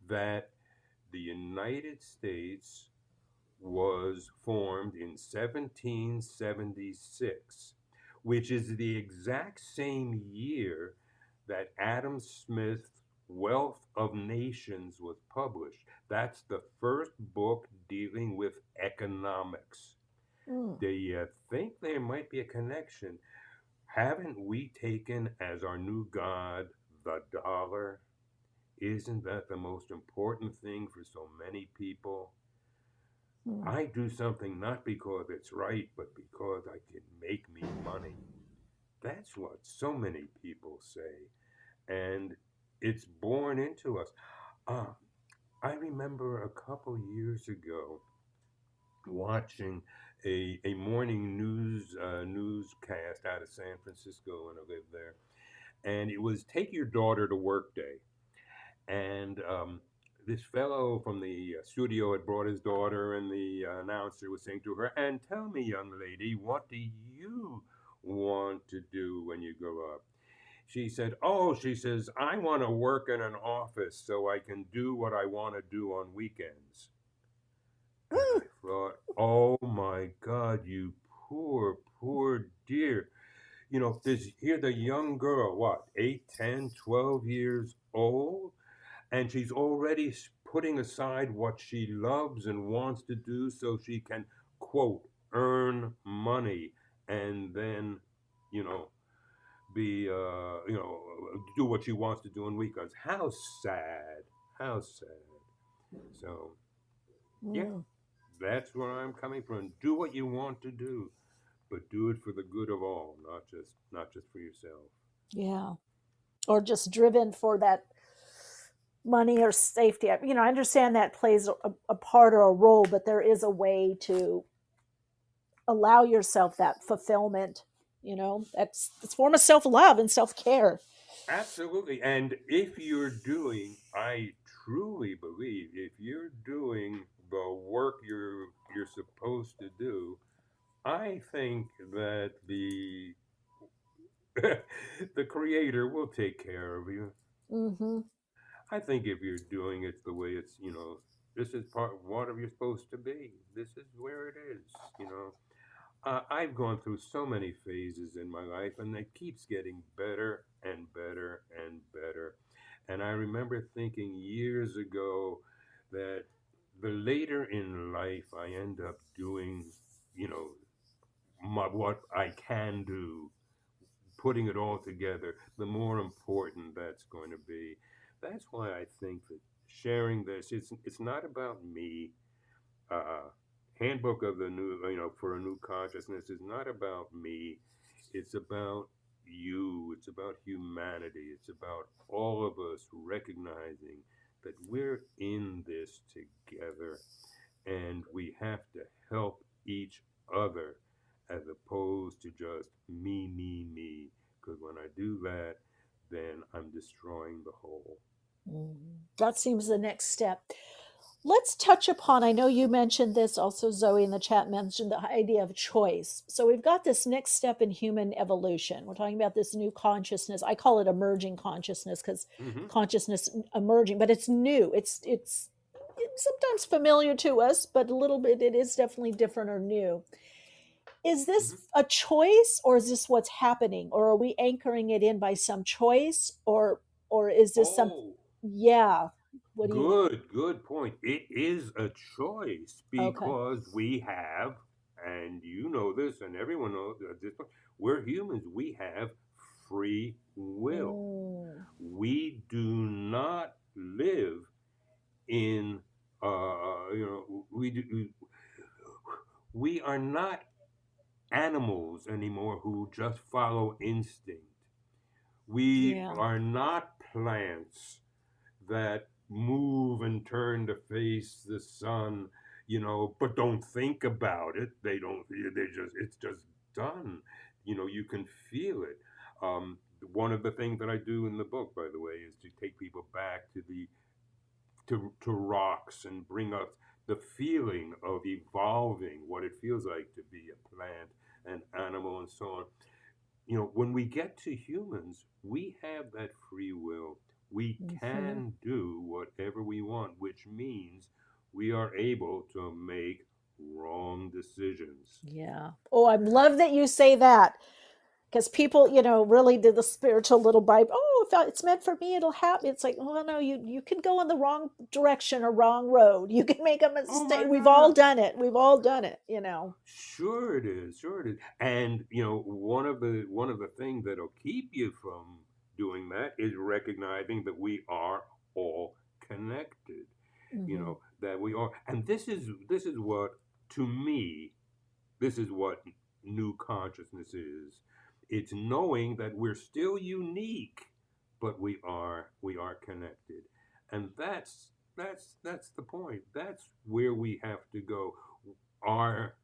that the United States was formed in 1776, which is the exact same year that Adam Smith's Wealth of Nations was published. That's the first book dealing with economics. Mm. Do you think there might be a connection? Haven't we taken as our new god the dollar? Isn't that the most important thing for so many people? Mm. I do something not because it's right, but because I can make me money. That's what so many people say. And it's born into us. Uh, I remember a couple years ago watching a morning newscast out of San Francisco when I lived there. And it was Take Your Daughter to Work Day. And this fellow from the studio had brought his daughter, and the announcer was saying to her, "And tell me, young lady, what do you want to do when you grow up?" She said, "Oh," she says, "I want to work in an office so I can do what I want to do on weekends." And I thought, oh my God, you poor, poor dear. You know, this here the young girl, what, 8, 10, 12 years old? And she's already putting aside what she loves and wants to do so she can, quote, earn money and then, you know, be, do what she wants to do on weekends. How sad. How sad. So, yeah, Mm. that's where I'm coming from. Do what you want to do, but do it for the good of all, not just for yourself. Yeah. Or just driven for that money or safety. I understand that plays a part or a role, but there is a way to allow yourself that fulfillment. That's a form of self-love and self-care. Absolutely. And if you're doing, I truly believe, if you're doing the work you're supposed to do, I think that the the creator will take care of you. Mm-hmm. I think if you're doing it the way this is part of what you're supposed to be. This is where it is. I've gone through so many phases in my life, and it keeps getting better and better and better. And I remember thinking years ago that the later in life I end up doing, you know, what I can do, putting it all together, the more important that's going to be. That's why I think that sharing this, it's not about me. uh, Handbook of the new, for a new consciousness is not about me. It's about you. It's about humanity. It's about all of us recognizing that we're in this together, and we have to help each other as opposed to just me, me, me. Because when I do that, then I'm destroying the whole. That seems the next step. Let's touch upon, I know you mentioned this also, Zoe in the chat mentioned the idea of choice. So we've got this next step in human evolution. We're talking about this new consciousness. I call it emerging consciousness because Hmm. consciousness emerging, but it's new. It's sometimes familiar to us, but a little bit it is definitely different or new. Is Hmm. this a choice, or is this what's happening, or are we anchoring it in by some choice, or is this some? Oh, Yeah. What do you? good point. It is a choice Okay. because we have, and you know this, and everyone knows this, we're humans. We have free will. Mm, We do not live in, we are not animals anymore who just follow instinct. We yeah. are not plants that move and turn to face the sun, but don't think about it. They don't. It's just done. You can feel it. One of the things that I do in the book, by the way, is to take people back to rocks and bring us the feeling of evolving, what it feels like to be a plant, an animal, and so on. When we get to humans, we have that free will. We Hmm. can do whatever we want, which means we are able to make wrong decisions. Yeah. Oh, I love that you say that, because people, really did the spiritual little Bible. Oh, if it's meant for me, it'll happen. It's like, well, no, you can go in the wrong direction or wrong road. You can make a Oh mistake. my We've all God. done it. We've all done it. Sure it is. Sure it is. And one of the things that'll keep you from doing that is recognizing that we are all connected. Hmm. That we are, and this is what, to me, this is what new consciousness is. It's knowing that we're still unique, but we are connected, and that's the point. That's where we have to go. Our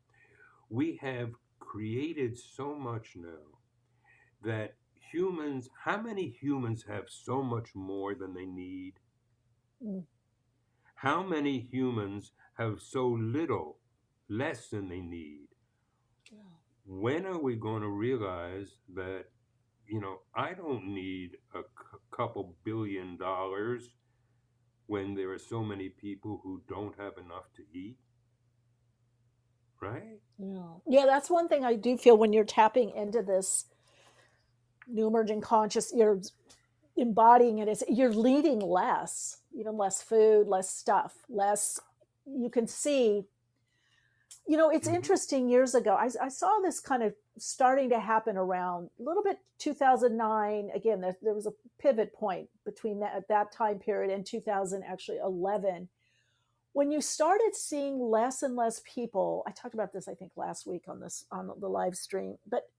We have created so much now that how many humans have so much more than they need? Mm. How many humans have so little, less than they need? When are we going to realize that, I don't need a couple $1 billion when there are so many people who don't have enough to eat, right? Yeah. Yeah, that's one thing I do feel when you're tapping into this new emerging conscious, you're embodying it, is you're leading less, even less food, less stuff, less. You can see, it's Hmm. interesting. Years ago, I saw this kind of starting to happen around a little bit 2009. Again, there was a pivot point between that time period and 2000, actually 11, when you started seeing less and less people. I talked about this, I think, last week on the live stream, but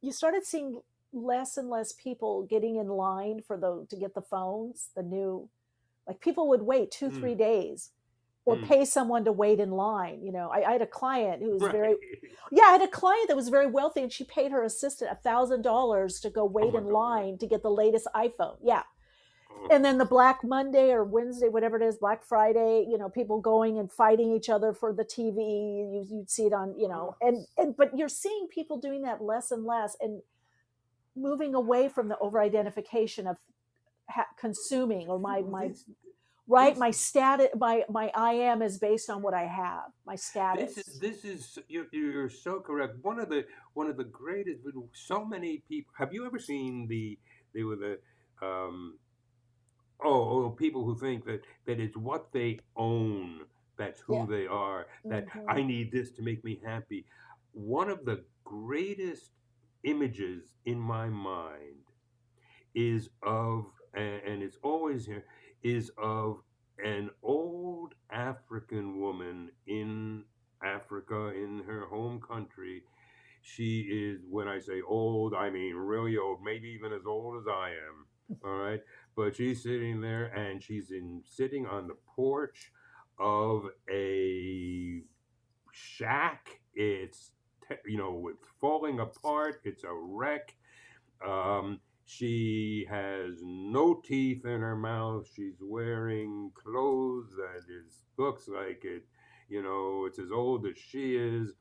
you started seeing less and less people getting in line to get the phones, the new, like, people would wait two, Mm, 3 days or mm. pay someone to wait in line. I had a client who was Right. very, yeah, I had a client that was very wealthy, and she paid her assistant $1,000 to go Oh wait my in God. line to get the latest iPhone. Yeah. Oh. And then the Black Monday or Wednesday, whatever it is, Black Friday, people going and fighting each other for the TV. You'd see it on, but you're seeing people doing that less and less, and moving away from the over identification of consuming, or my This, right, this, my status, my I am is based on what I have, my this is status. this is you're so correct. One of the greatest. So many people. Have you ever seen they were the um people who think that it's what they own, that's Yeah. who they are, that Hmm. I need this to make me happy. One of the greatest images in my mind is of, and it's always here, is of an old African woman in Africa, in her home country. She is, when I say old, I mean really old, maybe even as old as I am. All right. But she's sitting there, and sitting on the porch of a shack. It's falling apart. It's a wreck. She has no teeth in her mouth. She's wearing clothes that looks like it's as old as she is.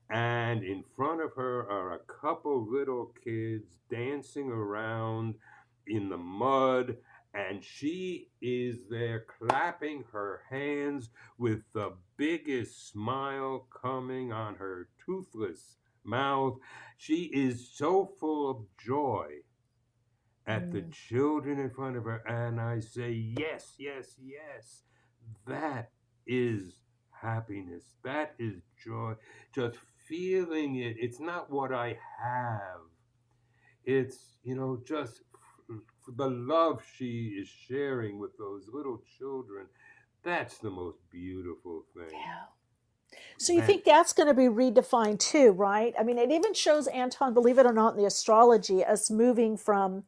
And in front of her are a couple little kids dancing around in the mud. And she is there clapping her hands with the biggest smile coming on her toothless mouth. She is so full of joy at the Mm. children in front of her. And I say, yes, yes, yes. That is happiness. That is joy. Just feeling it. It's not what I have. It's, just the love she is sharing with those little children. That's the most beautiful thing. Yeah. So you That think that's going to be redefined too, right? I mean, it even shows, Anton, believe it or not, in the astrology, us moving from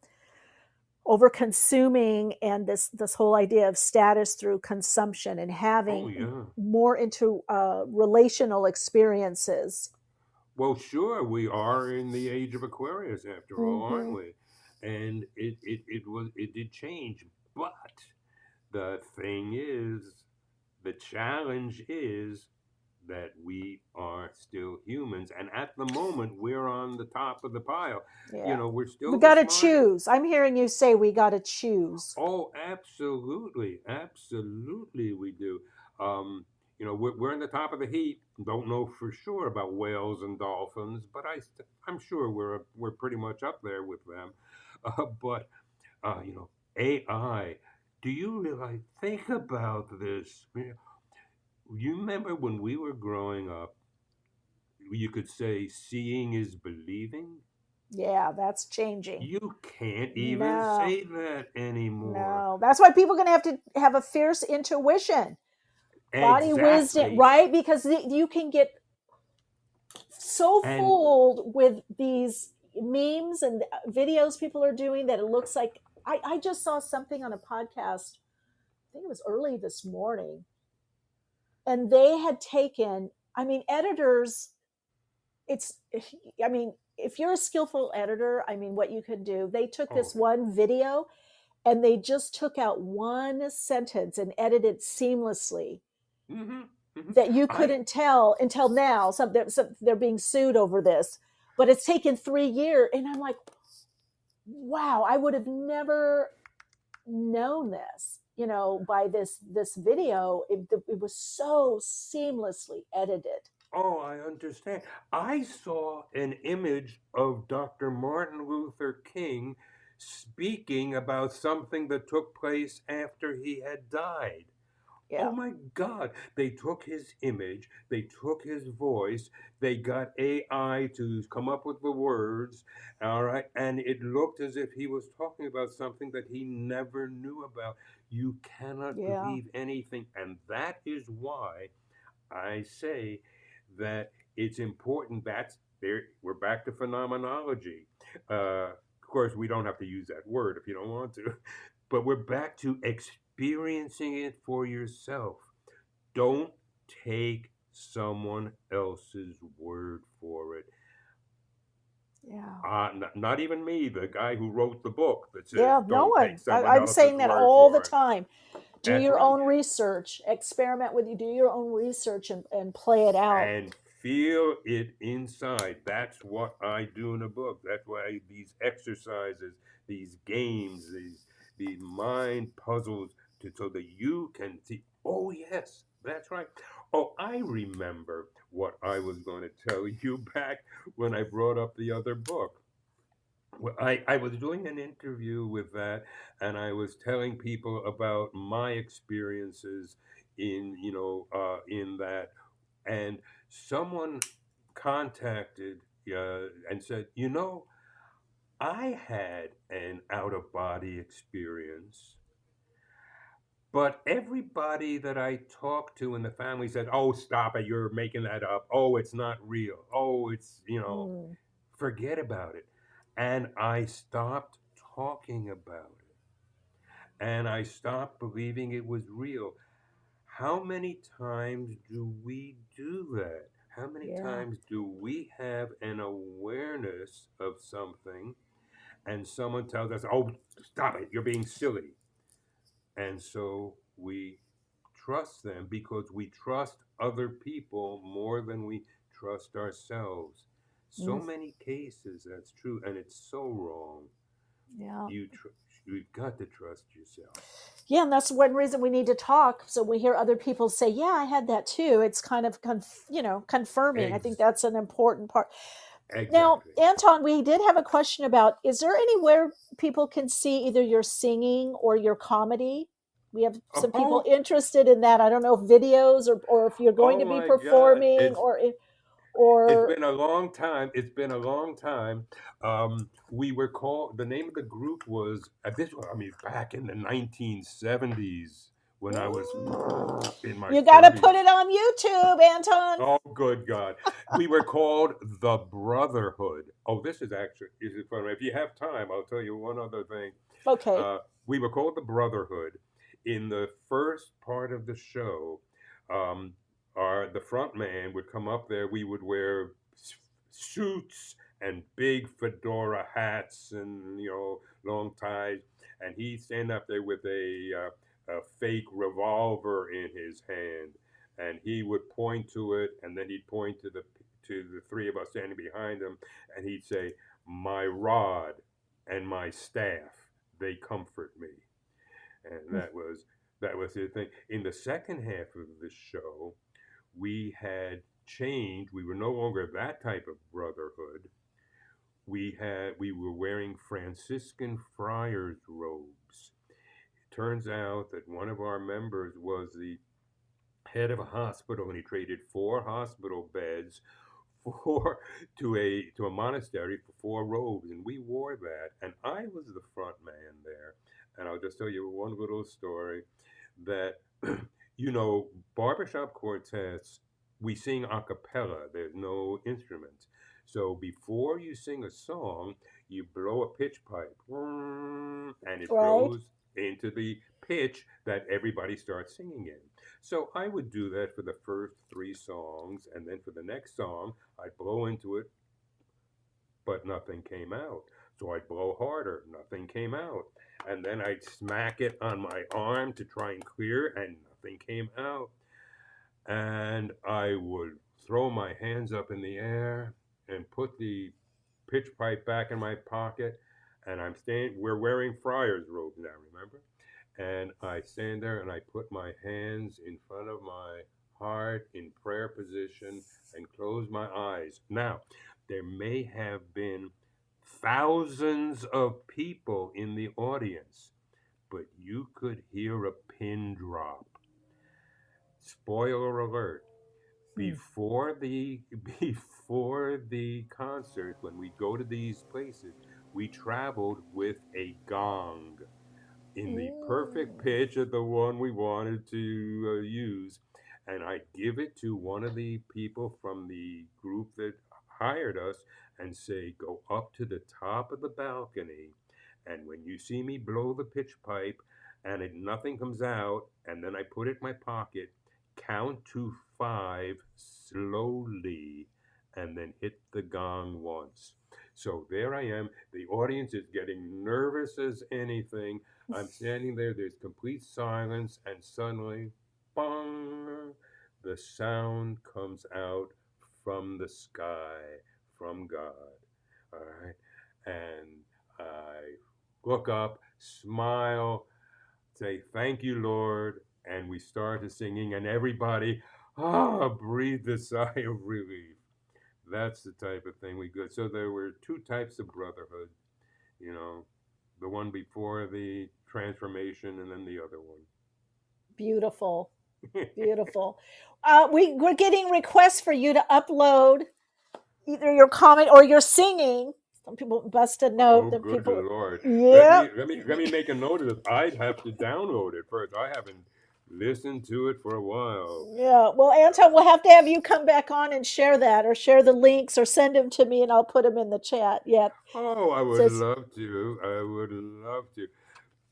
over consuming and this whole idea of status through consumption, and Oh having yeah. more into relational experiences. Well, sure, we are in the age of Aquarius after all, aren't Hmm. we? And it did change, but the thing is, the challenge is that we are still humans, and at the moment we're on the top of the pile. Yeah. We're We still the got to smartest. choose. I'm hearing you say we got to choose. Oh, absolutely, absolutely, we do. Um, we're in the top of the heap. Don't know for sure about whales and dolphins, but I'm sure we're pretty much up there with them. But AI. Do you realize? Think about this. You remember when we were growing up, you could say seeing is believing? Yeah, that's changing. You can't even No, say that anymore. no. That's why people are going to have a fierce intuition, body wisdom, Exactly. right? Because you can get so And fooled with these memes and videos people are doing that it looks like. I just saw something on a podcast, I think it was early this morning, and they had taken, I mean, editors, it's, I mean, if you're a skillful editor, I mean, what you could do, they took oh this one video and they just took out one sentence and edited seamlessly yeah. Hmm. that you I couldn't tell until now. They're being sued over this, but it's taken 3 years. And I'm like, wow, I would have never known this, by this video. It was so seamlessly edited. Oh, I understand. I saw an image of Dr. Martin Luther King speaking about something that took place after he had died. Yeah, Oh my God. They took his image, they took his voice, they got AI to come up with the words, all right, and it looked as if he was talking about something that he never knew about. You cannot yeah, believe anything, and that is why I say that it's important. That's there. We're back to phenomenology. Of course, we don't have to use that word if you don't want to, but we're back to experiencing it for yourself. Don't take someone else's word for it. yeah. Not even me, the guy who wrote the book that says Yeah, no don't take one. someone I'm else's saying that word all the for it. time. Do That's your right. own research, experiment with you, do your own research and play it out. And feel it inside. That's what I do in a book. That's why these exercises, these games, these mind puzzles, so that you can see. Oh yes, that's right. Oh, I remember what I was going to tell you back when I brought up the other book. Well, I was doing an interview with that, and I was telling people about my experiences in that, and someone contacted and said, I had an out of body experience, but everybody that I talked to in the family said, oh, stop it, you're making that up. Oh, it's not real. Oh, Mm, forget about it. And I stopped talking about it, and I stopped believing it was real. How many times do we do that? How many yeah. times do we have an awareness of something and someone tells us, oh, stop it, you're being silly? And so we trust them because we trust other people more than we trust ourselves. So Mm, many cases that's true, and it's so wrong. yeah. You've got to trust yourself. Yeah, and that's one reason we need to talk. So we hear other people say, "Yeah, I had that too." It's kind of confirming. I think Ex- that's an important part. Now, exactly. Anton, we did have a question about: is there anywhere people can see either your singing or your comedy? We have some people Oh, interested in that. I don't know if videos or if you're going oh to be my God! performing It's or been a long time. It's been a long time. We were called. The name of the group was this. I mean, back in the 1970s when I was in my you got to put 30s. it on YouTube, Anton. Oh, good God! We were called the Brotherhood. Oh, this is it fun? If you have time, I'll tell you one other thing. Okay. Uh, we were called the Brotherhood. In the first part of the show, um, the front man would come up there. We would wear suits and big fedora hats and long ties, and he'd stand up there with a fake revolver in his hand, and he would point to it, and then he'd point to the three of us standing behind him, and he'd say, "My rod and my staff, they comfort me." And that was the thing. In the second half of the show, we had changed. We were no longer that type of brotherhood. We were wearing Franciscan friars robes. It turns out that one of our members was the head of a hospital, and he traded 4 hospital beds for to a monastery for 4 robes, and we wore that, and I was the front man there. And I'll just tell you one little story that barbershop quartets, we sing a cappella. There's no instruments. So before you sing a song, you blow a pitch pipe, and it Right. blows into the pitch that everybody starts singing in. So I would do that for the first 3 songs, and then for the next song, I'd blow into it, but nothing came out. So I'd blow harder, nothing came out. And then I'd smack it on my arm to try and clear, and nothing came out. And I would throw my hands up in the air and put the pitch pipe back in my pocket. And we're wearing friar's robes now, remember? And I stand there and I put my hands in front of my heart in prayer position and close my eyes. Now, there may have been thousands of people in the audience, but you could hear a pin drop. Spoiler alert. Before the before the concert, when we go to these places, we traveled with a gong in the perfect pitch of the one we wanted to use. And I give it to one of the people from the group that hired us and say, "Go up to the top of the balcony, and when you see me blow the pitch pipe and nothing comes out, and then I put it in my pocket, count to 5 slowly, and then hit the gong once." So there I am. The audience is getting nervous as anything. I'm standing there, there's complete silence, and suddenly, bong, the sound comes out from the sky, from God. All right. And I look up, smile, say, "Thank you, Lord." And we started singing, and everybody, breathed a sigh of relief. That's the type of thing we got. So there were 2 types of brotherhood, you know, the one before the transformation and then the other one. Beautiful. Beautiful. We're getting requests for you to upload either your comment or your singing. Some people must have Oh, note that good people. Lord. Let Yeah. me let me let me make a note of this. I'd have to download it first. I haven't listened to it for a while. Yeah. Well, Anton, we'll have you come back on and share that, or share the links, or send them to me, and I'll put them in the chat. Yeah. Oh, I would Says love to. I would love to.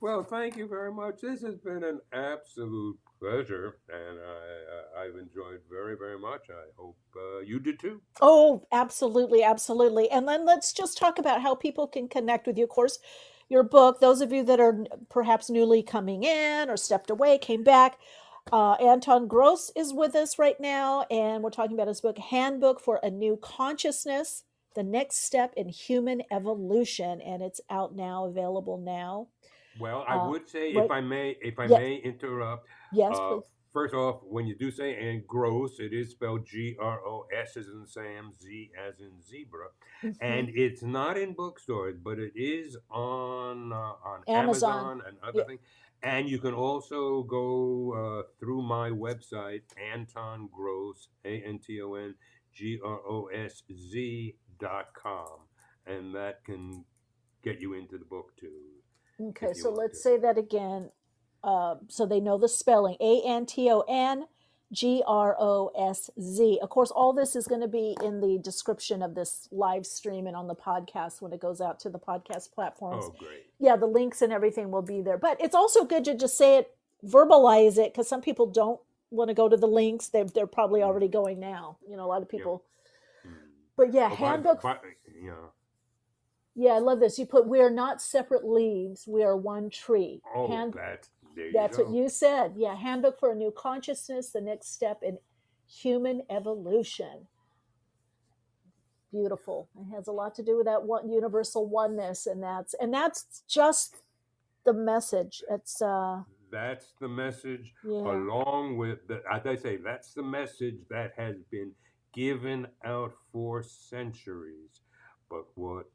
Well, thank you very much. This has been an absolute pleasure, and I've enjoyed very, very much. I hope you did too. Oh, absolutely, absolutely. And then let's just talk about how people can connect with you. Of course, your book, those of you that are perhaps newly coming in or stepped away, came back. Anton Grosz is with us right now, and we're talking about his book, Handbook for a New Consciousness, The Next Step in Human Evolution. And it's out now, available now. Well, I would say, Right. if I Yes. may interrupt, Yes, uh, please. first off, when you do say and gross, it is spelled Gross as in Sam, Z as in zebra, and it's not in bookstores, but it is on Amazon. Amazon and other Yeah. things. And you can also go through my website, Anton Grosz, AntonGrosz.com, and that can get you into the book too. Okay, If you so want let's to. say that again, so they know the spelling. AntonGrosz. Of course, all this is going to be in the description of this live stream and on the podcast when it goes out to the podcast platforms. Oh, great. Yeah, the links and everything will be there. But it's also good to just say it, verbalize it, because some people don't want to go to the links. They're probably already going now. A lot of Yeah. people. But yeah, Oh, handbook. yeah. Yeah, I love this. You put, "We are not separate leaves. We are one tree." Oh, that. There you That's what go. you said. Yeah, Handbook for a New Consciousness, the next step in human evolution. Beautiful. It has a lot to do with that one universal oneness, and that's just the message. It's That's the message, yeah. along with the, as I say, that's the message that has been given out for centuries. But what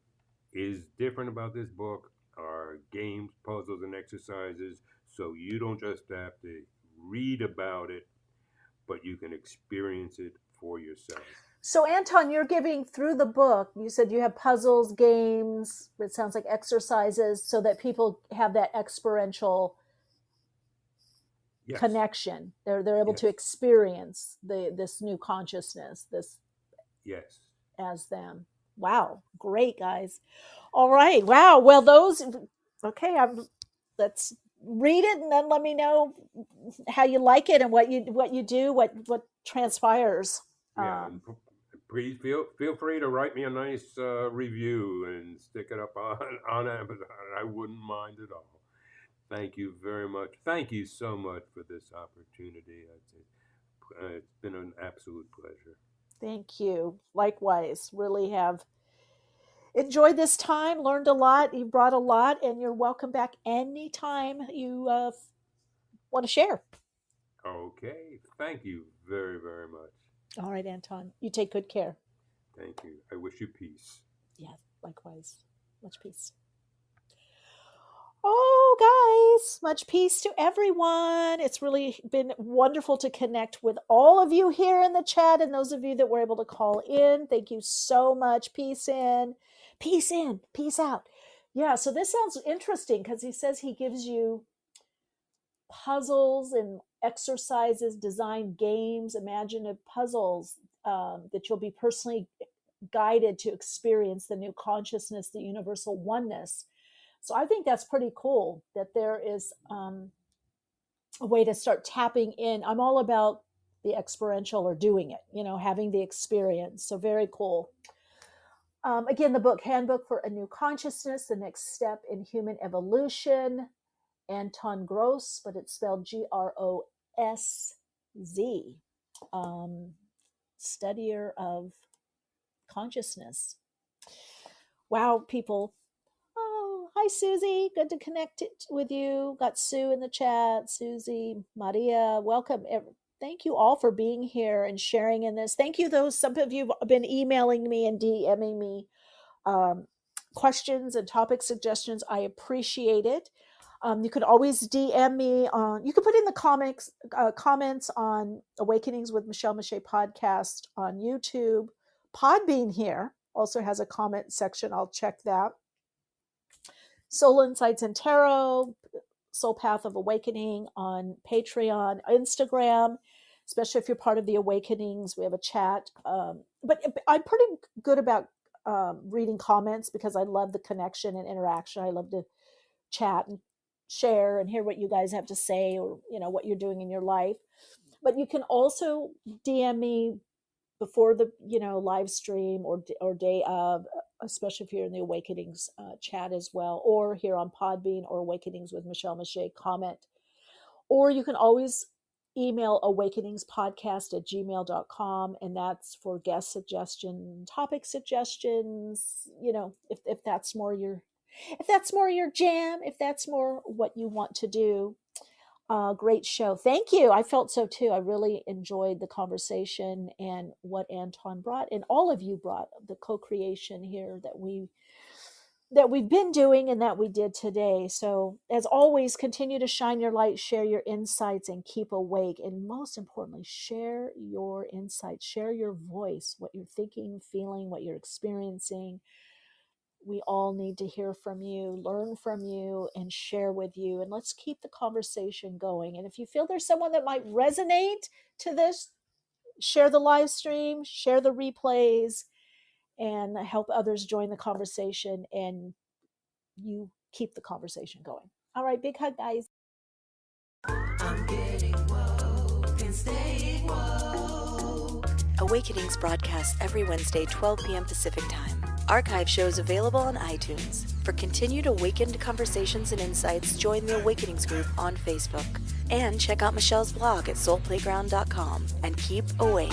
is different about this book are games, puzzles, and exercises. So you don't just have to read about it, but you can experience it for yourself. So Anton, you're giving through the book. You said you have puzzles, games. It sounds like exercises, so that people have that experiential Yes, connection. They're able yes, to experience this new consciousness, this yes. as them. Wow, great guys. All right, wow. Well, those okay. Let's read it and then let me know how you like it and what you do, what transpires. Yeah, and please feel free to write me a nice review and stick it up on Amazon. I wouldn't mind at all. Thank you very much. Thank you so much for this opportunity. It's been an absolute pleasure. Thank you. Likewise, really have enjoyed this time, learned a lot. You brought a lot, and you're welcome back anytime you want to share. Okay, thank you very, very much. All right, Anton. You take good care. Thank you. I wish you peace. Yeah, likewise. Much peace. Oh, guys, much peace to everyone. It's really been wonderful to connect with all of you here in the chat and those of you that were able to call in. Thank you so much. Peace in, peace out. Yeah, so this sounds interesting because he says he gives you puzzles and exercises, design games, imaginative puzzles that you'll be personally guided to experience the new consciousness, the universal oneness. So I think that's pretty cool that there is a way to start tapping in. I'm all about the experiential or doing it, having the experience. So very cool. Again, the book Handbook for a New Consciousness, the next step in human evolution. Anton Grosz, but it's spelled Grosz. Studier of consciousness. Wow, people. Oh, hi, Susie. Good to connect with you. Got Sue in the chat. Susie, Maria, welcome. Thank you all for being here and sharing in this. Thank you, those. Some of you have been emailing me and DMing me questions and topic suggestions. I appreciate it. You could always DM me on, you can put in the comments on Awakenings with Michele Michele podcast on YouTube. Podbean here also has a comment section. I'll check that. Soul Insights and Tarot, Soul Path of Awakening on Patreon, Instagram, especially if you're part of the Awakenings. We have a chat. But I'm pretty good about reading comments because I love the connection and interaction. I love to chat and share and hear what you guys have to say, or what you're doing in your life. But you can also DM me before the live stream or day of, especially if you're in the Awakenings chat as well, or here on Podbean or Awakenings with Michele Michele comment. Or you can always email awakeningspodcast@gmail.com, and that's for guest suggestion, topic suggestions, if that's more your jam, if that's more what you want to do. Great show. Thank you. I felt so too. I really enjoyed the conversation and what Anton brought and all of you brought, the co-creation here that we've been doing and that we did today. So as always, continue to shine your light, share your insights, and keep awake. And most importantly, share your insights, share your voice, what you're thinking, feeling, what you're experiencing. We all need to hear from you, learn from you, and share with you. And let's keep the conversation going. And if you feel there's someone that might resonate to this, share the live stream, share the replays, and help others join the conversation. And you keep the conversation going. All right, big hug, guys. I'm getting woke and staying woke. Awakenings broadcasts every Wednesday, 12 p.m. Pacific Time. Archive shows available on iTunes. For continued awakened conversations and insights, join the Awakenings group on Facebook. And check out Michele's blog at soulplayground.com and keep awake.